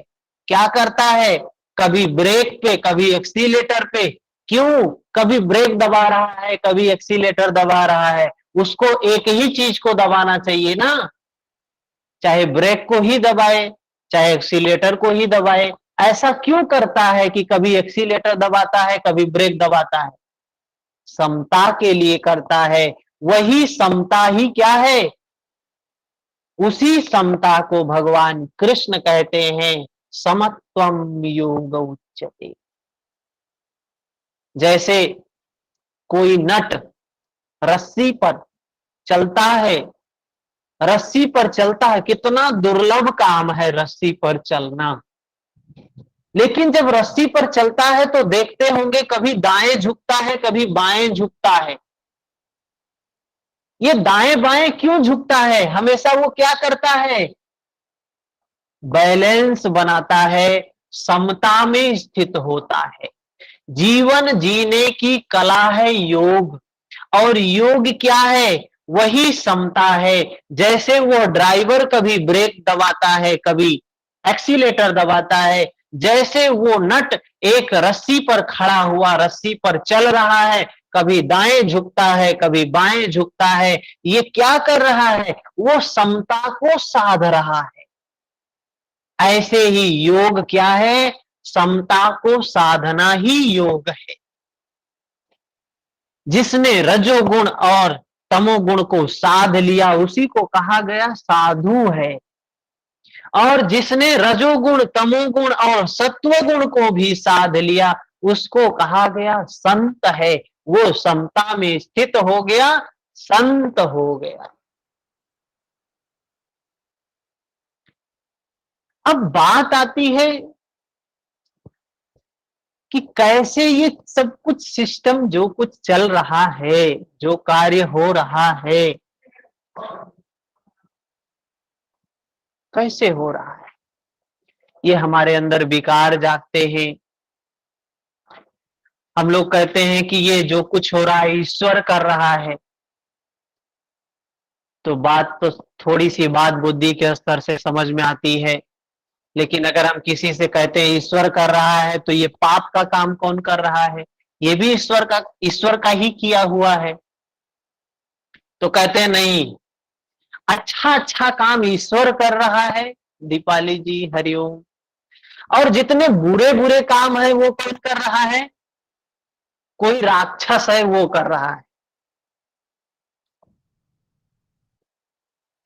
क्या करता है? कभी ब्रेक पे कभी एक्सीलेटर पे। क्यों? कभी ब्रेक दबा रहा है, कभी एक्सीलेटर दबा रहा है। उसको एक ही चीज को दबाना चाहिए ना, चाहे ब्रेक को ही दबाए चाहे एक्सीलेटर को ही दबाए। ऐसा क्यों करता है कि कभी एक्सीलेटर दबाता है कभी ब्रेक दबाता है? समता के लिए करता है। वही समता ही क्या है? उसी समता को भगवान कृष्ण कहते हैं समत्वम योग उच्यते। जैसे कोई नट रस्सी पर चलता है, रस्सी पर चलता है, कितना दुर्लभ काम है रस्सी पर चलना। लेकिन जब रस्सी पर चलता है तो देखते होंगे कभी दाएं झुकता है कभी बाएं झुकता है। ये दाएं बाएं क्यों झुकता है? हमेशा वो क्या करता है? बैलेंस बनाता है, समता में स्थित होता है। जीवन जीने की कला है योग, और योग क्या है? वही समता है। जैसे वो ड्राइवर कभी ब्रेक दबाता है कभी एक्सीलेटर दबाता है, जैसे वो नट एक रस्सी पर खड़ा हुआ रस्सी पर चल रहा है, कभी दाएं झुकता है कभी बाएं झुकता है। ये क्या कर रहा है? वो समता को साध रहा है। ऐसे ही योग क्या है? समता को साधना ही योग है। जिसने रजोगुण और तमोगुण को साध लिया उसी को कहा गया साधु है, और जिसने रजोगुण तमोगुण और सत्वगुण को भी साध लिया उसको कहा गया संत है। वो समता में स्थित हो गया, संत हो गया। अब बात आती है कि कैसे ये सब कुछ सिस्टम जो कुछ चल रहा है, जो कार्य हो रहा है, कैसे हो रहा है? ये हमारे अंदर विकार जागते हैं। हम लोग कहते हैं कि ये जो कुछ हो रहा है ईश्वर कर रहा है। तो बात तो थोड़ी सी बात बुद्धि के स्तर से समझ में आती है, लेकिन अगर हम किसी से कहते हैं ईश्वर कर रहा है तो ये पाप का काम कौन कर रहा है? ये भी ईश्वर का ही किया हुआ है। तो कहते हैं नहीं, अच्छा काम ईश्वर कर रहा है। दीपाली जी हरिओम। और जितने बुरे काम है वो कौन कर रहा है? कोई राक्षस है वो कर रहा है।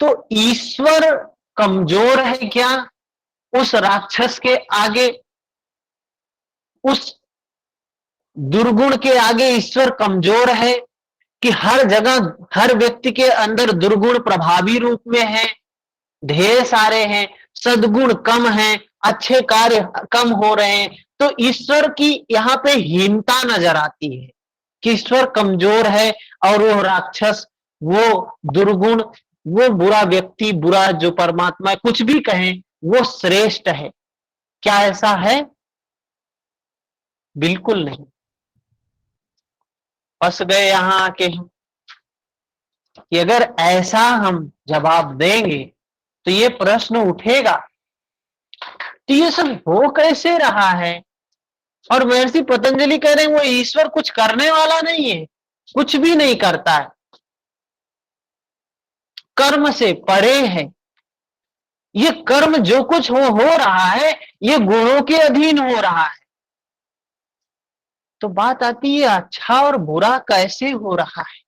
तो ईश्वर कमजोर है क्या उस राक्षस के आगे? उस दुर्गुण के आगे ईश्वर कमजोर है कि हर जगह हर व्यक्ति के अंदर दुर्गुण प्रभावी रूप में है, ढेर सारे हैं, सद्गुण कम हैं, अच्छे कार्य कम हो रहे हैं। तो ईश्वर की यहाँ पे हीनता नजर आती है कि ईश्वर कमजोर है और वो राक्षस, वो दुर्गुण, वो बुरा व्यक्ति, बुरा जो परमात्मा कुछ भी कहें, वो श्रेष्ठ है। क्या ऐसा है? बिल्कुल नहीं। फंस गए यहाँ आके हम कि अगर ऐसा हम जवाब देंगे तो ये प्रश्न उठेगा, तो ये सब हो कैसे रहा है। और महर्षि पतंजलि कह रहे हैं वो ईश्वर कुछ करने वाला नहीं है, कुछ भी नहीं करता है, कर्म से परे है। ये कर्म जो कुछ हो रहा है ये गुणों के अधीन हो रहा है। तो बात आती है अच्छा और बुरा कैसे हो रहा है।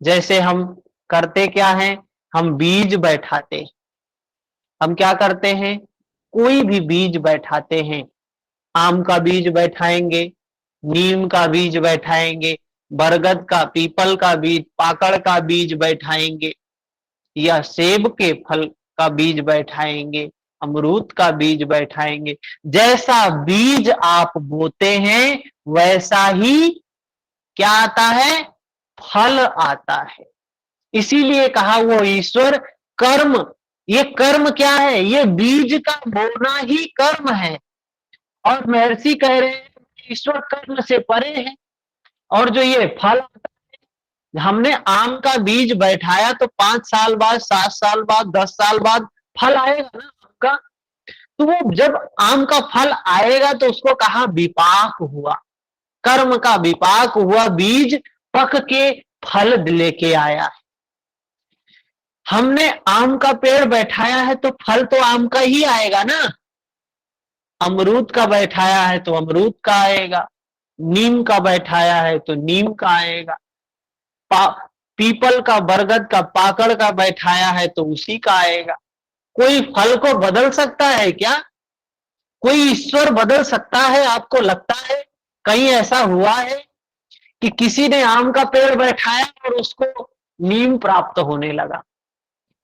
जैसे हम करते क्या हैं, हम बीज बैठाते, हम क्या करते हैं, कोई भी बीज बैठाते हैं, आम का बीज बैठाएंगे, नीम का बीज बैठाएंगे, बरगद का, पीपल का बीज, पाकड़ का बीज बैठाएंगे, या सेब के फल का बीज बैठाएंगे, अमरूद का बीज बैठाएंगे। जैसा बीज आप बोते हैं वैसा ही क्या आता है, फल आता है। इसीलिए कहा वो ईश्वर कर्म, ये कर्म क्या है, ये बीज का बोना ही कर्म है। और महर्षि कह रहे हैं ईश्वर कर्म से परे है। और जो ये फल आता है, हमने आम का बीज बैठाया तो 5 साल बाद, 7 साल बाद, 10 साल बाद फल आएगा ना आम का। तो वो जब आम का फल आएगा तो उसको कहा विपाक हुआ, कर्म का विपाक हुआ, बीज पक के फल लेके आया है। हमने आम का पेड़ बैठाया है तो फल तो आम का ही आएगा ना, अमरूद का बैठाया है तो अमरूद का आएगा, नीम का बैठाया है तो नीम का आएगा, पीपल का, बरगद का, पाकड़ का बैठाया है तो उसी का आएगा। कोई फल को बदल सकता है क्या, कोई ईश्वर बदल सकता है? आपको लगता है कहीं ऐसा हुआ है कि किसी ने आम का पेड़ बैठाया और उसको नीम प्राप्त होने लगा,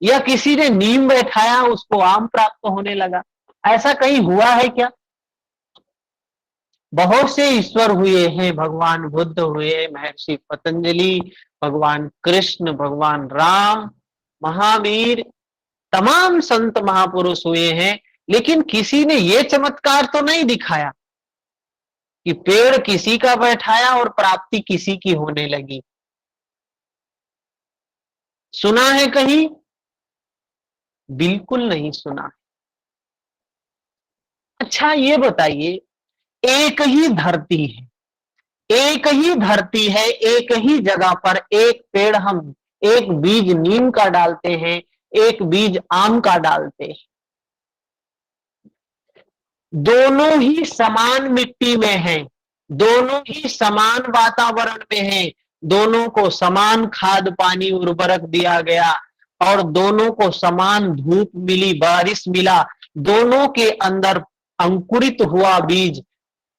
या किसी ने नीम बैठाया उसको आम प्राप्त होने लगा? ऐसा कहीं हुआ है क्या? बहुत से ईश्वर हुए हैं, भगवान बुद्ध हुए, महर्षि पतंजलि, भगवान कृष्ण, भगवान राम, महावीर, तमाम संत महापुरुष हुए हैं, लेकिन किसी ने ये चमत्कार तो नहीं दिखाया कि पेड़ किसी का बैठाया और प्राप्ति किसी की होने लगी। सुना है कहीं? बिल्कुल नहीं सुना। अच्छा ये बताइए, एक ही धरती है, एक ही धरती है, एक ही जगह पर एक पेड़, हम एक बीज नीम का डालते हैं, एक बीज आम का डालते हैं, दोनों ही समान मिट्टी में हैं, दोनों ही समान वातावरण में हैं, दोनों को समान खाद पानी उर्वरक दिया गया और दोनों को समान धूप मिली, बारिश मिला, दोनों के अंदर अंकुरित हुआ बीज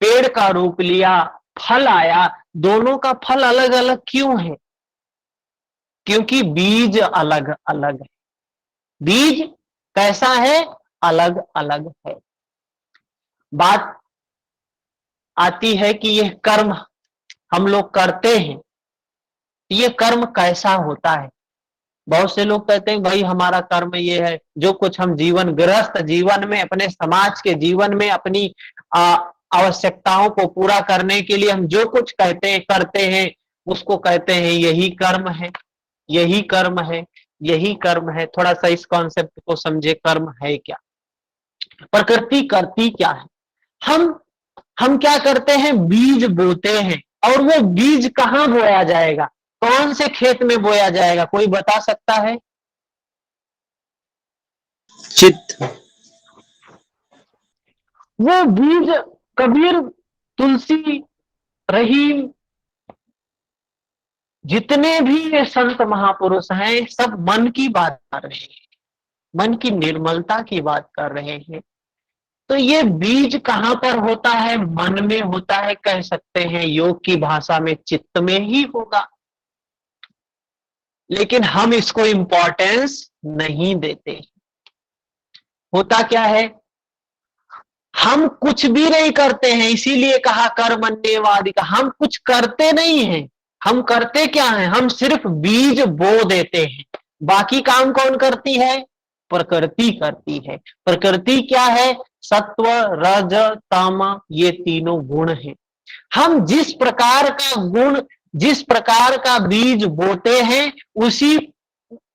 पेड़ का रूप लिया, फल आया। दोनों का फल अलग अलग क्यों है? क्योंकि बीज अलग अलग है। बीज कैसा है? अलग अलग है। बात आती है कि यह कर्म हम लोग करते हैं, ये कर्म कैसा होता है? बहुत से लोग कहते हैं भाई हमारा कर्म ये है, जो कुछ हम जीवन, गृहस्थ जीवन में, अपने समाज के जीवन में अपनी आवश्यकताओं को पूरा करने के लिए हम जो कुछ करते हैं उसको कहते हैं यही कर्म है, यही कर्म है, यही कर्म है। थोड़ा सा इस कॉन्सेप्ट को समझे, कर्म है क्या, प्रकृति करती क्या है। हम क्या करते हैं, बीज बोते हैं, और वो बीज कहाँ बोया जाएगा, कौन से खेत में बोया जाएगा, कोई बता सकता है? चित्त। वो बीज कबीर, तुलसी, रहीम, जितने भी ये संत महापुरुष हैं सब मन की बात कर रहे हैं, मन की निर्मलता की बात कर रहे हैं। तो ये बीज कहां पर होता है? मन में होता है, कह सकते हैं योग की भाषा में चित्त में ही होगा। लेकिन हम इसको इंपॉर्टेंस नहीं देते। होता क्या है, हम कुछ भी नहीं करते हैं, इसीलिए कहा कर्मण्येवाधिकार। हम कुछ करते नहीं हैं, हम करते क्या हैं, हम सिर्फ बीज बो देते हैं। बाकी काम कौन करती है? प्रकृति करती है। प्रकृति क्या है? सत्व, रज, तम, ये तीनों गुण हैं। हम जिस प्रकार का गुण जिस प्रकार का बीज बोते हैं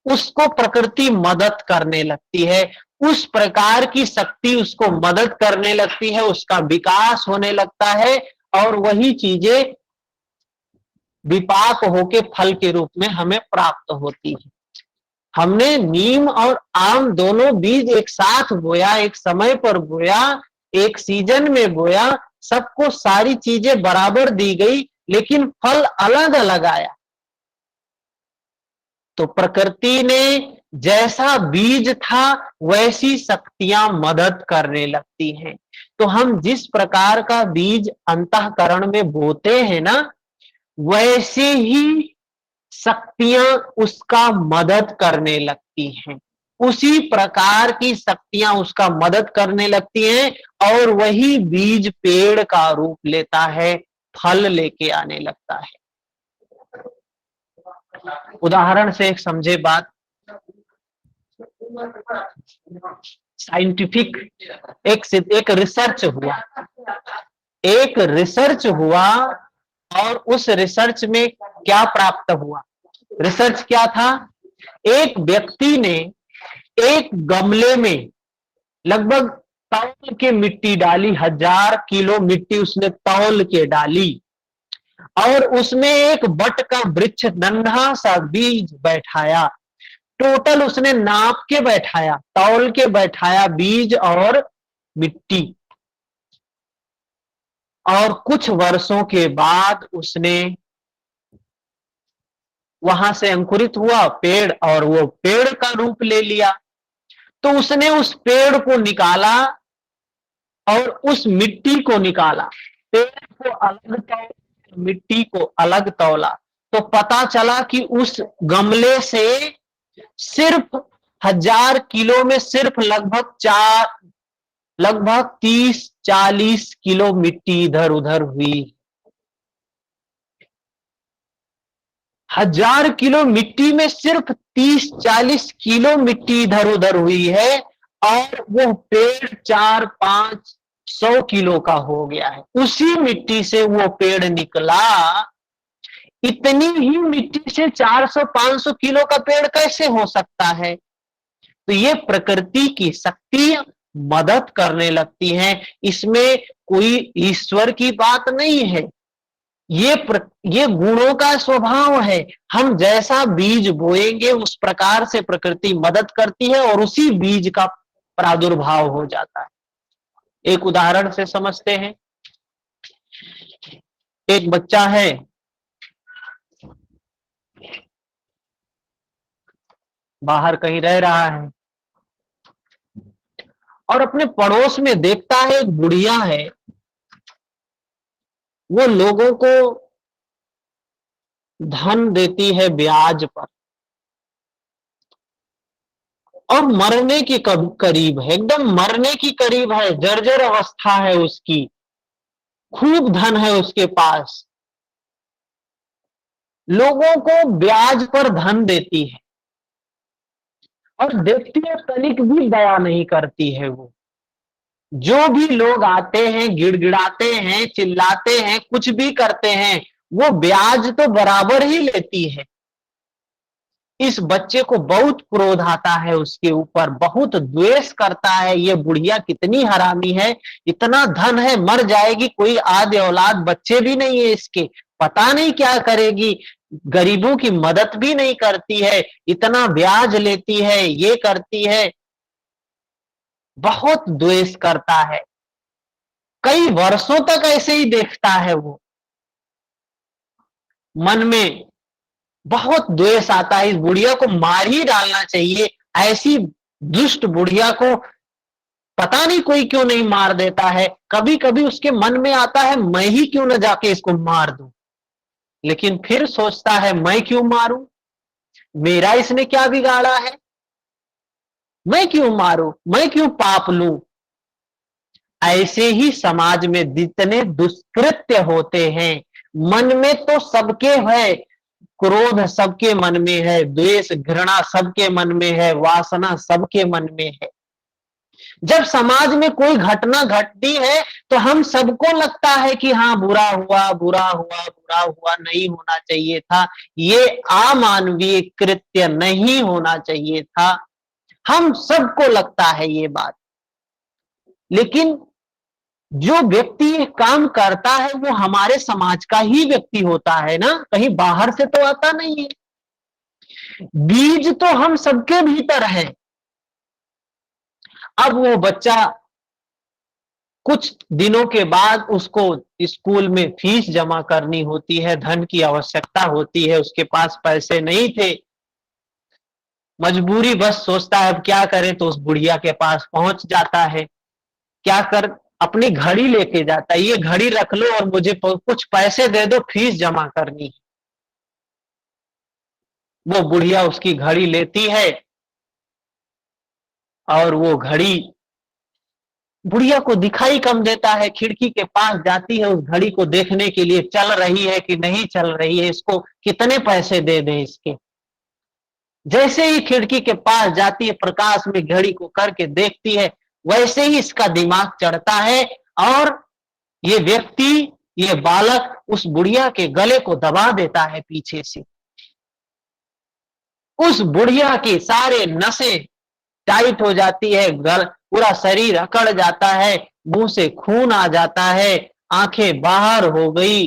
उसको प्रकृति मदद करने लगती है, उस प्रकार की शक्ति उसको मदद करने लगती है, उसका विकास होने लगता है और वही चीजें विपाक होके फल के रूप में हमें प्राप्त होती है। हमने नीम और आम दोनों बीज एक साथ बोया, एक समय पर बोया, एक सीजन में बोया, सबको सारी चीजें बराबर दी गई, लेकिन फल अलग अलग आया। तो प्रकृति ने जैसा बीज था वैसी शक्तियां मदद करने लगती हैं। तो हम जिस प्रकार का बीज अंतःकरण में बोते हैं ना, वैसे ही शक्तियां उसका मदद करने लगती हैं, उसी प्रकार की शक्तियां उसका मदद करने लगती हैं और वही बीज पेड़ का रूप लेता है, फल लेके आने लगता है। उदाहरण से एक समझे बात, साइंटिफिक एक रिसर्च हुआ और उस रिसर्च में क्या प्राप्त हुआ? रिसर्च क्या था? एक व्यक्ति ने एक गमले में लगभग तौल के मिट्टी डाली, 1000 किलो मिट्टी उसने तौल के डाली और उसमें एक बट का वृक्ष नन्हा सा बीज बैठाया। टोटल उसने नाप के बैठाया, तौल के बैठाया बीज और मिट्टी। और कुछ वर्षों के बाद उसने वहां से अंकुरित हुआ पेड़ और वो पेड़ का रूप ले लिया। तो उसने उस पेड़ को निकाला और उस मिट्टी को निकाला, पेड़ को अलग तौला, मिट्टी को अलग तौला, तो पता चला कि उस गमले से सिर्फ 1000 किलो में सिर्फ लगभग 30-40 किलो मिट्टी इधर उधर हुई। 1000 किलो मिट्टी में सिर्फ 30-40 किलो मिट्टी इधर उधर हुई है और वो पेड़ 400-500 किलो का हो गया है। उसी मिट्टी से वो पेड़ निकला। इतनी ही मिट्टी से 400-500 किलो का पेड़ कैसे हो सकता है? तो ये प्रकृति की शक्ति मदद करने लगती है, इसमें कोई ईश्वर की बात नहीं है, ये गुणों का स्वभाव है। हम जैसा बीज बोएंगे उस प्रकार से प्रकृति मदद करती है और उसी बीज का प्रादुर्भाव हो जाता है। एक उदाहरण से समझते हैं। एक बच्चा है, बाहर कहीं रह रहा है और अपने पड़ोस में देखता है एक बुढ़िया है, वो लोगों को धन देती है ब्याज पर और मरने के करीब है, एकदम मरने की करीब है, जर्जर अवस्था है उसकी, खूब धन है उसके पास, लोगों को ब्याज पर धन देती है और देखती है तनिक भी दया नहीं करती है। वो जो भी लोग आते हैं, गिड़गिड़ाते हैं, चिल्लाते हैं, कुछ भी करते हैं, वो ब्याज तो बराबर ही लेती है। इस बच्चे को बहुत क्रोध आता है उसके ऊपर, बहुत द्वेष करता है, ये बुढ़िया कितनी हरामी है, इतना धन है, मर जाएगी, कोई आदि औलाद बच्चे भी नहीं है इसके, पता नहीं क्या करेगी, गरीबों की मदद भी नहीं करती है, इतना ब्याज लेती है, ये करती है, बहुत द्वेष करता है। कई वर्षों तक ऐसे ही देखता है वो, मन में बहुत द्वेष आता है, इस बुढ़िया को मार ही डालना चाहिए, ऐसी दुष्ट बुढ़िया को पता नहीं कोई क्यों नहीं मार देता है। कभी कभी उसके मन में आता है मैं ही क्यों न जाके इसको मार दूं, लेकिन फिर सोचता है मैं क्यों मारूं, मेरा इसने क्या बिगाड़ा है, मैं क्यों मारूं, मैं क्यों पाप लूं। ऐसे ही समाज में जितने दुष्कृत्य होते हैं, मन में तो सबके है, क्रोध सबके मन में है, द्वेष घृणा सबके मन में है, वासना सबके मन में है, जब समाज में कोई घटना घटती है तो हम सबको लगता है कि हाँ बुरा हुआ, बुरा हुआ, बुरा हुआ, नहीं होना चाहिए था, ये अमानवीय कृत्य नहीं होना चाहिए था, हम सबको लगता है ये बात। लेकिन जो व्यक्ति ये काम करता है वो हमारे समाज का ही व्यक्ति होता है ना, कहीं बाहर से तो आता नहीं है। बीज तो हम सबके भीतर है। अब वो बच्चा कुछ दिनों के बाद उसको स्कूल में फीस जमा करनी होती है, धन की आवश्यकता होती है, उसके पास पैसे नहीं थे, मजबूरी बस सोचता है अब क्या करें, तो उस बुढ़िया के पास पहुंच जाता है। क्या कर, अपनी घड़ी लेके जाता है, ये घड़ी रख लो और मुझे कुछ पैसे दे दो, फीस जमा करनी है। वो बुढ़िया उसकी घड़ी लेती है और वो घड़ी बुढ़िया को दिखाई कम देता है, खिड़की के पास जाती है, उस घड़ी को देखने के लिए, चल रही है कि नहीं चल रही है, इसको कितने पैसे दे दें इसके। जैसे ही खिड़की के पास जाती है, प्रकाश में घड़ी को करके देखती है, वैसे ही इसका दिमाग चढ़ता है और ये व्यक्ति, ये बालक उस बुढ़िया के गले को दबा देता है पीछे से। उस बुढ़िया की सारे नसें टाइट हो जाती है, पूरा शरीर अकड़ जाता है, मुंह से खून आ जाता है, आंखें बाहर हो गई।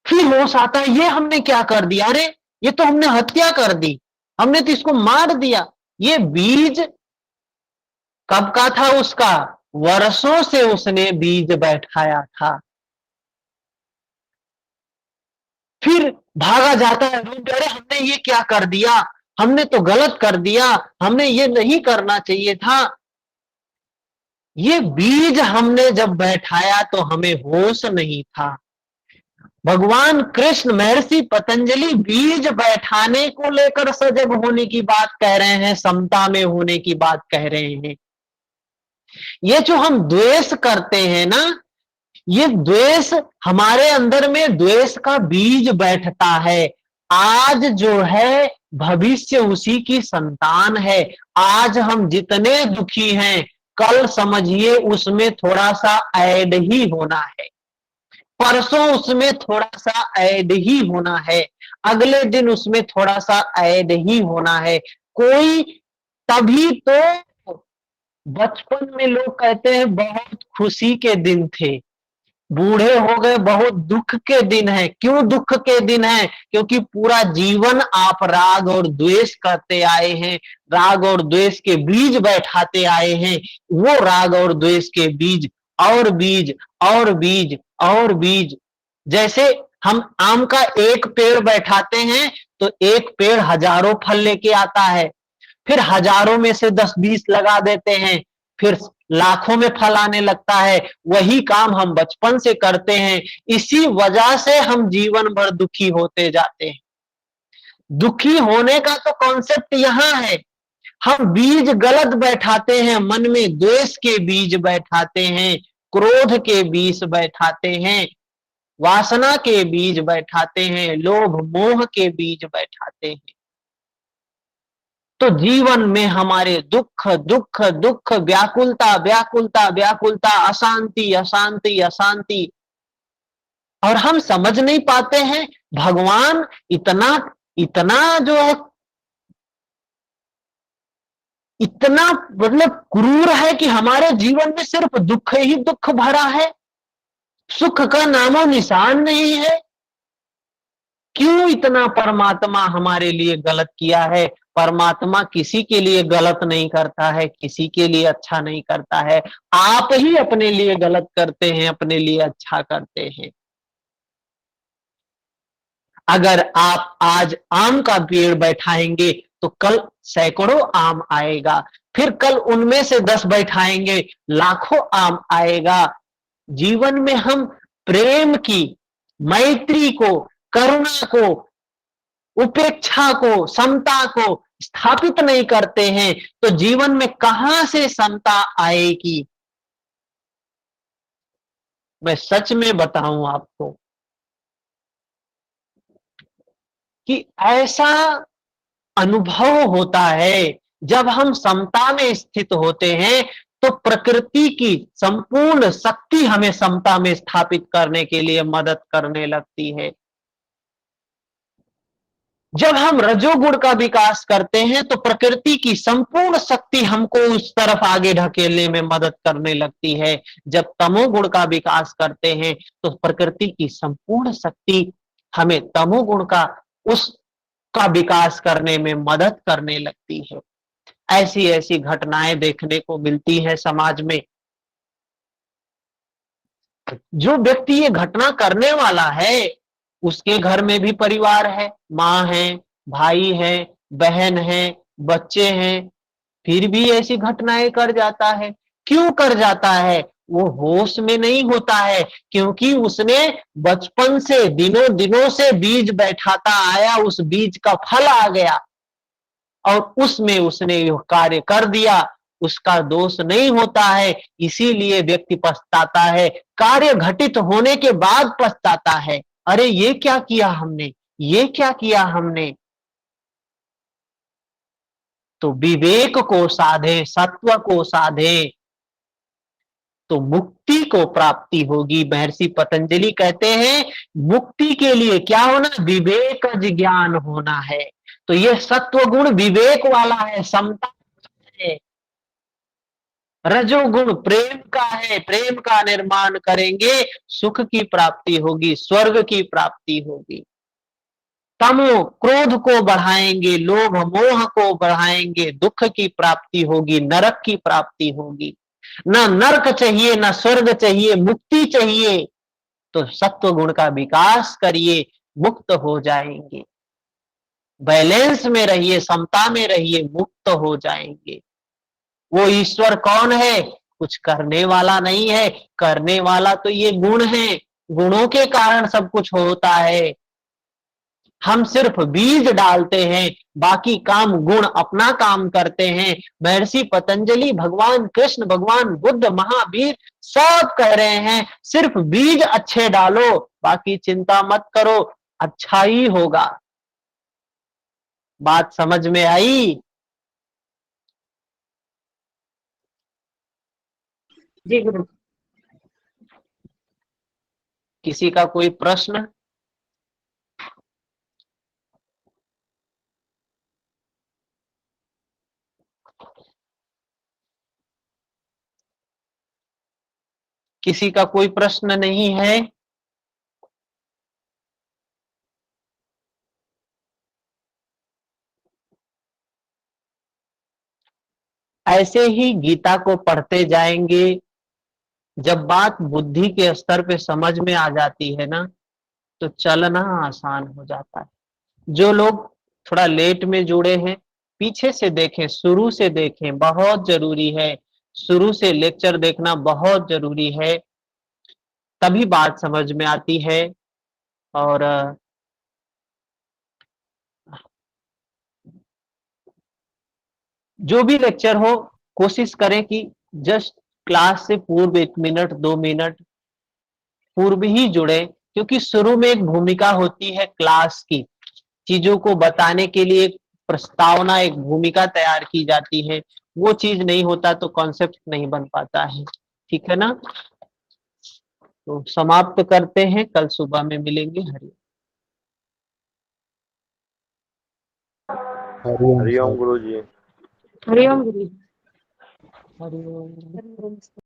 फिर होश आता है, ये हमने क्या कर दिया, अरे ये तो हमने हत्या कर दी, हमने तो इसको मार दिया। ये बीज कब का था उसका, वर्षों से उसने बीज बैठाया था। फिर भागा जाता है, अरे हमने ये क्या कर दिया, हमने तो गलत कर दिया, हमने ये नहीं करना चाहिए था। ये बीज हमने जब बैठाया तो हमें होश नहीं था। भगवान कृष्ण, महर्षि पतंजलि बीज बैठाने को लेकर सजग होने की बात कह रहे हैं, समता में होने की बात कह रहे हैं। ये जो हम द्वेष करते हैं ना, ये द्वेष, हमारे अंदर में द्वेष का बीज बैठता है। आज जो है भविष्य उसी की संतान है। आज हम जितने दुखी हैं, कल समझिए उसमें थोड़ा सा ऐड ही होना है, परसों उसमें थोड़ा सा ऐड ही होना है, अगले दिन उसमें थोड़ा सा ऐड ही होना है। कोई, तभी तो बचपन में लोग कहते हैं बहुत खुशी के दिन थे, बूढ़े हो गए बहुत दुख के दिन है। क्यों दुख के दिन है? क्योंकि पूरा जीवन आप राग और द्वेष करते आए हैं, राग और द्वेष के बीज बैठाते आए हैं। वो राग और द्वेष के बीज और बीज और बीज और बीज, जैसे हम आम का एक पेड़ बैठाते हैं तो एक पेड़ हजारों फल लेके आता है, फिर हजारों में से 10-20 लगा देते हैं, फिर लाखों में फल आने लगता है। वही काम हम बचपन से करते हैं, इसी वजह से हम जीवन भर दुखी होते जाते हैं। दुखी होने का तो कॉन्सेप्ट यहां है, हम बीज गलत बैठाते हैं, मन में द्वेष के बीज बैठाते हैं, क्रोध के बीज बैठाते हैं, वासना के बीज बैठाते हैं, लोभ मोह के बीज बैठाते हैं। तो जीवन में हमारे दुख दुख दुख, व्याकुलता व्याकुलता व्याकुलता, अशांति अशांति अशांति, और हम समझ नहीं पाते हैं भगवान इतना इतना जो है, इतना मतलब क्रूर है कि हमारे जीवन में सिर्फ दुख ही दुख भरा है, सुख का नामो निशान नहीं है। क्यों इतना परमात्मा हमारे लिए गलत किया है? परमात्मा किसी के लिए गलत नहीं करता है, किसी के लिए अच्छा नहीं करता है, आप ही अपने लिए गलत करते हैं, अपने लिए अच्छा करते हैं। अगर आप आज आम का पेड़ बैठाएंगे तो कल सैकड़ों आम आएगा, फिर कल उनमें से 10 बैठाएंगे, लाखों आम आएगा। जीवन में हम प्रेम की, मैत्री को, करुणा को, उपेक्षा को, समता को स्थापित नहीं करते हैं तो जीवन में कहां से समता आएगी? मैं सच में बताऊं आपको कि ऐसा अनुभव होता है जब हम समता में स्थित होते हैं तो प्रकृति की संपूर्ण शक्ति हमें समता में स्थापित करने के लिए मदद करने लगती है। जब हम रजोगुण का विकास करते हैं तो प्रकृति की संपूर्ण शक्ति हमको उस तरफ आगे ढकेलने में मदद करने लगती है। जब तमोगुण का विकास करते हैं तो प्रकृति की संपूर्ण शक्ति हमें तमोगुण का उसका विकास करने में मदद करने लगती है। ऐसी ऐसी घटनाएं देखने को मिलती है समाज में। जो व्यक्ति ये घटना करने वाला है उसके घर में भी परिवार है, माँ है, भाई है, बहन है, बच्चे हैं, फिर भी ऐसी घटनाएं कर जाता है। क्यों कर जाता है? वो होश में नहीं होता है, क्योंकि उसने बचपन से दिनों दिनों से बीज बैठाता आया, उस बीज का फल आ गया और उसमें उसने यह कार्य कर दिया। उसका दोष नहीं होता है, इसीलिए व्यक्ति पछताता है। कार्य घटित होने के बाद पछताता है, अरे ये क्या किया हमने, ये क्या किया हमने। तो विवेक को साधे, सत्व को साधे तो मुक्ति को प्राप्ति होगी। महर्षि पतंजलि कहते हैं मुक्ति के लिए क्या होना? विवेक ज्ञान होना है। तो ये सत्व गुण विवेक वाला है, समता है। रजोगुण प्रेम का है, प्रेम का निर्माण करेंगे, सुख की प्राप्ति होगी, स्वर्ग की प्राप्ति होगी। तमो क्रोध को बढ़ाएंगे, लोभ मोह को बढ़ाएंगे, दुख की प्राप्ति होगी, नरक की प्राप्ति होगी। ना नरक चाहिए, ना स्वर्ग चाहिए, मुक्ति चाहिए। तो सत्व गुण का विकास करिए, मुक्त हो जाएंगे। बैलेंस में रहिए, समता में रहिए, मुक्त हो जाएंगे। वो ईश्वर कौन है? कुछ करने वाला नहीं है, करने वाला तो ये गुण है। गुणों के कारण सब कुछ होता है। हम सिर्फ बीज डालते हैं, बाकी काम गुण अपना काम करते हैं। महर्षि पतंजलि, भगवान कृष्ण, भगवान बुद्ध, महावीर सब कह रहे हैं सिर्फ बीज अच्छे डालो, बाकी चिंता मत करो, अच्छा ही होगा। बात समझ में आई? जी गुरु। किसी का कोई प्रश्न? किसी का कोई प्रश्न नहीं है? ऐसे ही गीता को पढ़ते जाएंगे। जब बात बुद्धि के स्तर पे समझ में आ जाती है ना, तो चलना आसान हो जाता है। जो लोग थोड़ा लेट में जुड़े हैं, पीछे से देखें, शुरू से देखें, बहुत जरूरी है। शुरू से लेक्चर देखना बहुत जरूरी है, तभी बात समझ में आती है। और जो भी लेक्चर हो, कोशिश करें कि जस्ट क्लास से पूर्व 1 मिनट 2 मिनट पूर्व ही जुड़े, क्योंकि शुरू में एक भूमिका होती है क्लास की। चीजों को बताने के लिए एक प्रस्तावना, एक भूमिका तैयार की जाती है। वो चीज नहीं होता तो कॉन्सेप्ट नहीं बन पाता है। ठीक है ना? तो समाप्त करते हैं, कल सुबह में मिलेंगे। हरिओम हरिओम सर। गुरु जी। हरिओम गुरु। हरिओम।